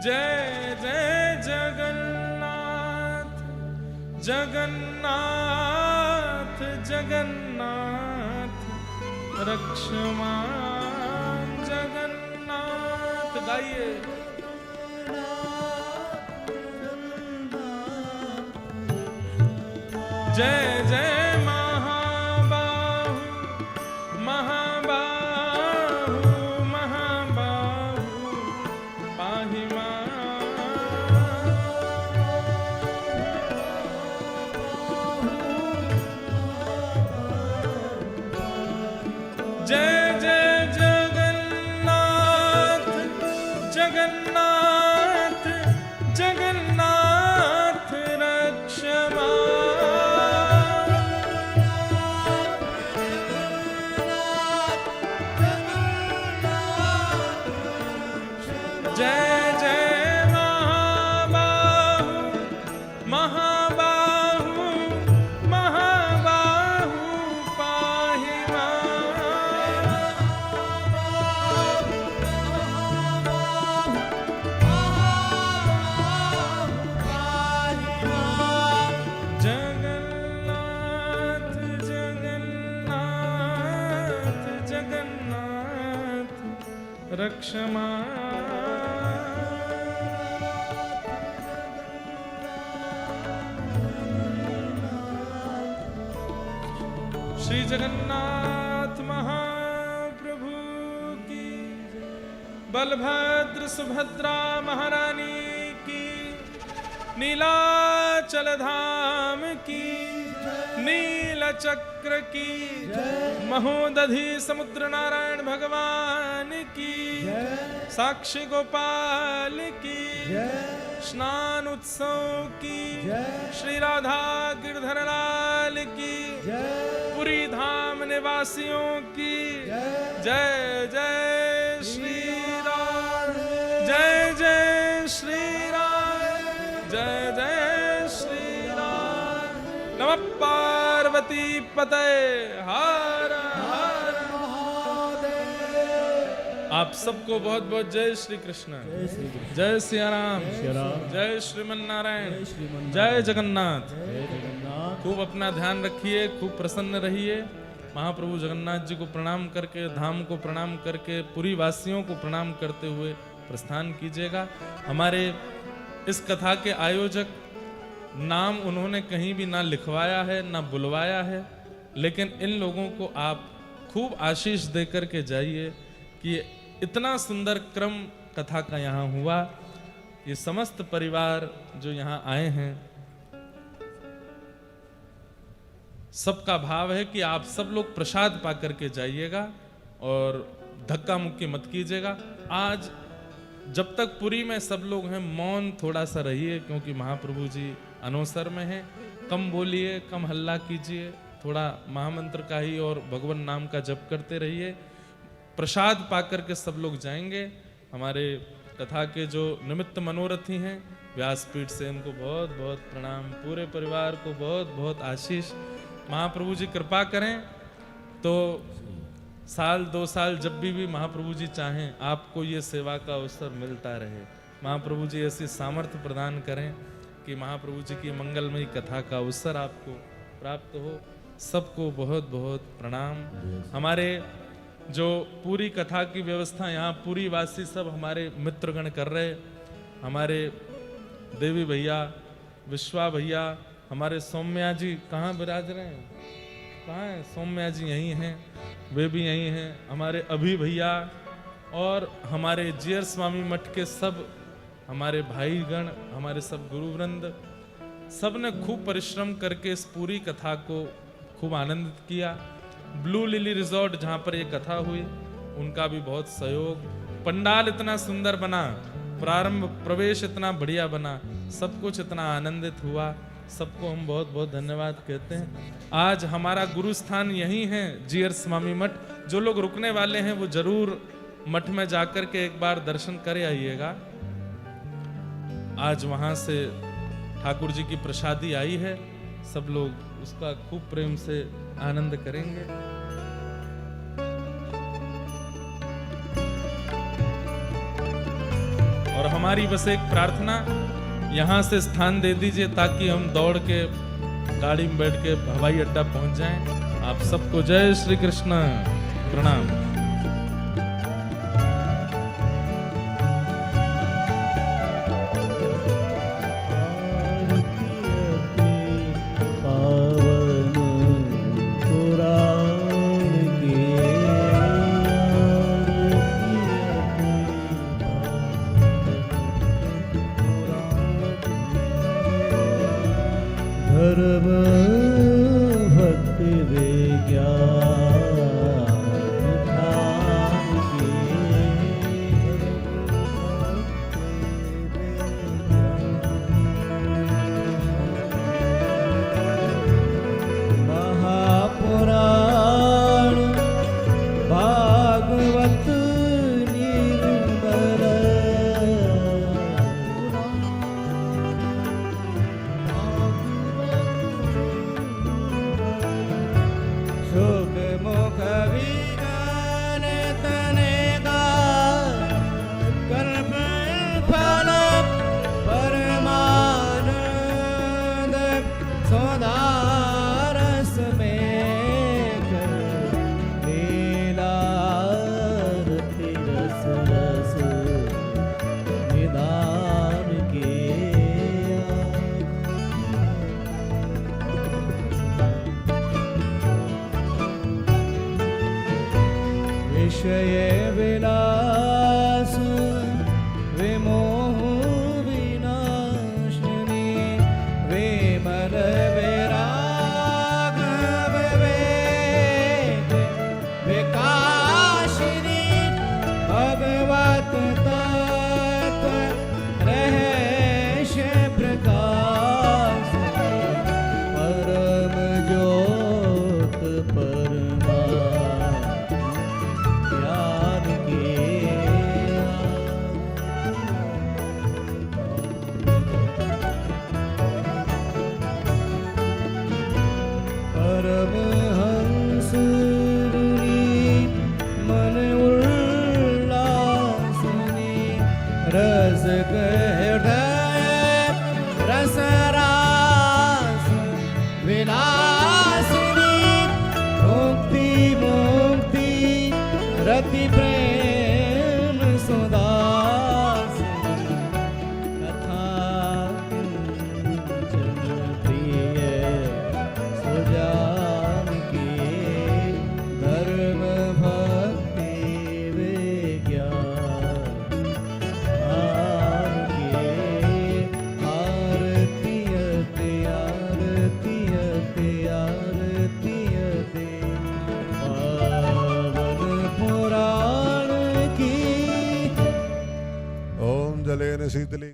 Speaker 3: जय जय जगन्नाथ जगन्नाथ जगन्नाथ रक्ष मां जगन्नाथ। गाइए। जय जय महाबाहु महाबाहु महाबाहु पाहि मां। जय जय जगन्नाथ जगन्नाथ जगन्नाथ रक्ष मां। जय जय महाबाहु महाबाहु महाबाहु पाहि जगन्नाथ जगन्नाथ जगन्नाथ रक्ष मां। श्री जगन्नाथ महाप्रभु की, बलभद्र सुभद्रा महारानी की, नीलाचल धाम की, नील चक्र की, महोदधि समुद्र नारायण भगवान की, साक्षी गोपाल की, स्नान उत्सव की, श्री राधा गिरधर लाल की, पुरी धाम निवासियों की जय जय श्री राम। जय जय श्री राम। जय जय श्री राम। नमः पार्वती पतये हर हर महादेव। आप सबको बहुत बहुत जय श्री कृष्ण। जय सिया राम। जय श्रीमन नारायण। जय जगन्नाथ। खूब अपना ध्यान रखिए, खूब प्रसन्न रहिए। महाप्रभु जगन्नाथ जी को प्रणाम करके, धाम को प्रणाम करके, पुरी वासियों को प्रणाम करते हुए प्रस्थान कीजिएगा। हमारे इस कथा के आयोजक नाम उन्होंने कहीं भी ना लिखवाया है ना बुलवाया है, लेकिन इन लोगों को आप खूब आशीष दे करके जाइए कि इतना सुंदर क्रम कथा का यहाँ हुआ। ये समस्त परिवार जो यहाँ आए हैं, सबका भाव है कि आप सब लोग प्रसाद पा करके जाइएगा और धक्का मुक्की मत कीजिएगा। आज जब तक पुरी में सब लोग हैं, मौन थोड़ा सा रहिए, क्योंकि महाप्रभु जी अनवसर में हैं। कम बोलिए, कम हल्ला कीजिए, थोड़ा महामंत्र का ही और भगवान नाम का जप करते रहिए। प्रसाद पा करके सब लोग जाएंगे। हमारे कथा के जो निमित्त मनोरथी हैं व्यासपीठ से, इनको बहुत बहुत प्रणाम। पूरे परिवार को बहुत बहुत आशीष। महाप्रभु जी कृपा करें तो साल 2 साल जब भी महाप्रभु जी चाहें, आपको ये सेवा का अवसर मिलता रहे। महाप्रभु जी ऐसी सामर्थ्य प्रदान करें कि महाप्रभु जी की मंगलमयी कथा का अवसर आपको प्राप्त हो। सबको बहुत बहुत प्रणाम। हमारे जो पूरी कथा की व्यवस्था यहाँ पूरी वासी सब हमारे मित्रगण कर रहे, हमारे देवी भैया, विश्वा भैया, हमारे सौम्या जी कहाँ विराज रहे हैं? कहाँ हैं? सौम्या जी यहीं हैं, वे भी यहीं हैं। हमारे अभी भैया और हमारे जीयर स्वामी मठ के सब हमारे भाईगण, हमारे सब गुरुवृंद, सब ने खूब परिश्रम करके इस पूरी कथा को खूब आनंदित किया। ब्लू लिली रिजॉर्ट जहाँ पर ये कथा हुई, उनका भी बहुत सहयोग। पंडाल इतना सुंदर बना, प्रारंभ प्रवेश इतना बढ़िया बना, सब कुछ इतना आनंदित हुआ। सबको हम बहुत बहुत धन्यवाद कहते हैं। आज हमारा गुरु स्थान यही है, जीयर स्वामी मठ। जो लोग रुकने वाले हैं वो जरूर मठ में जाकर के एक बार दर्शन कर आइएगा। आज वहां से ठाकुर जी की प्रसादी आई है, सब लोग उसका खूब प्रेम से आनंद करेंगे। और हमारी बस एक प्रार्थना, यहाँ से स्थान दे दीजिए ताकि हम दौड़ के गाड़ी में बैठ के हवाई अड्डा पहुंच जाएं। आप सबको जय श्री कृष्ण, प्रणाम।
Speaker 4: धर्म भक्ति महापुराण भागवत निर्मल शोक मुख विज्ञान तनेगा कर्म फल परमानंद सौदारस में लीला रस रस निदान के विषय विलास विमोह विनाशिनी विमल विराग विवेक विकासिनी भगवत तत्व रहस्य प्रकाश परम ज्योत परमा ज्ञान के परमहंस मन उल्लासनी रस हृदय रसरास विलासिनी मुक्ति मुक्ति रति प्रेम सुदास कथा किंचन प्रिय सुजान के धर्म भक्ति विज्ञान के आरती अति आरती अति आरती अति पावन पुराण की
Speaker 2: ओम जलेन शीतली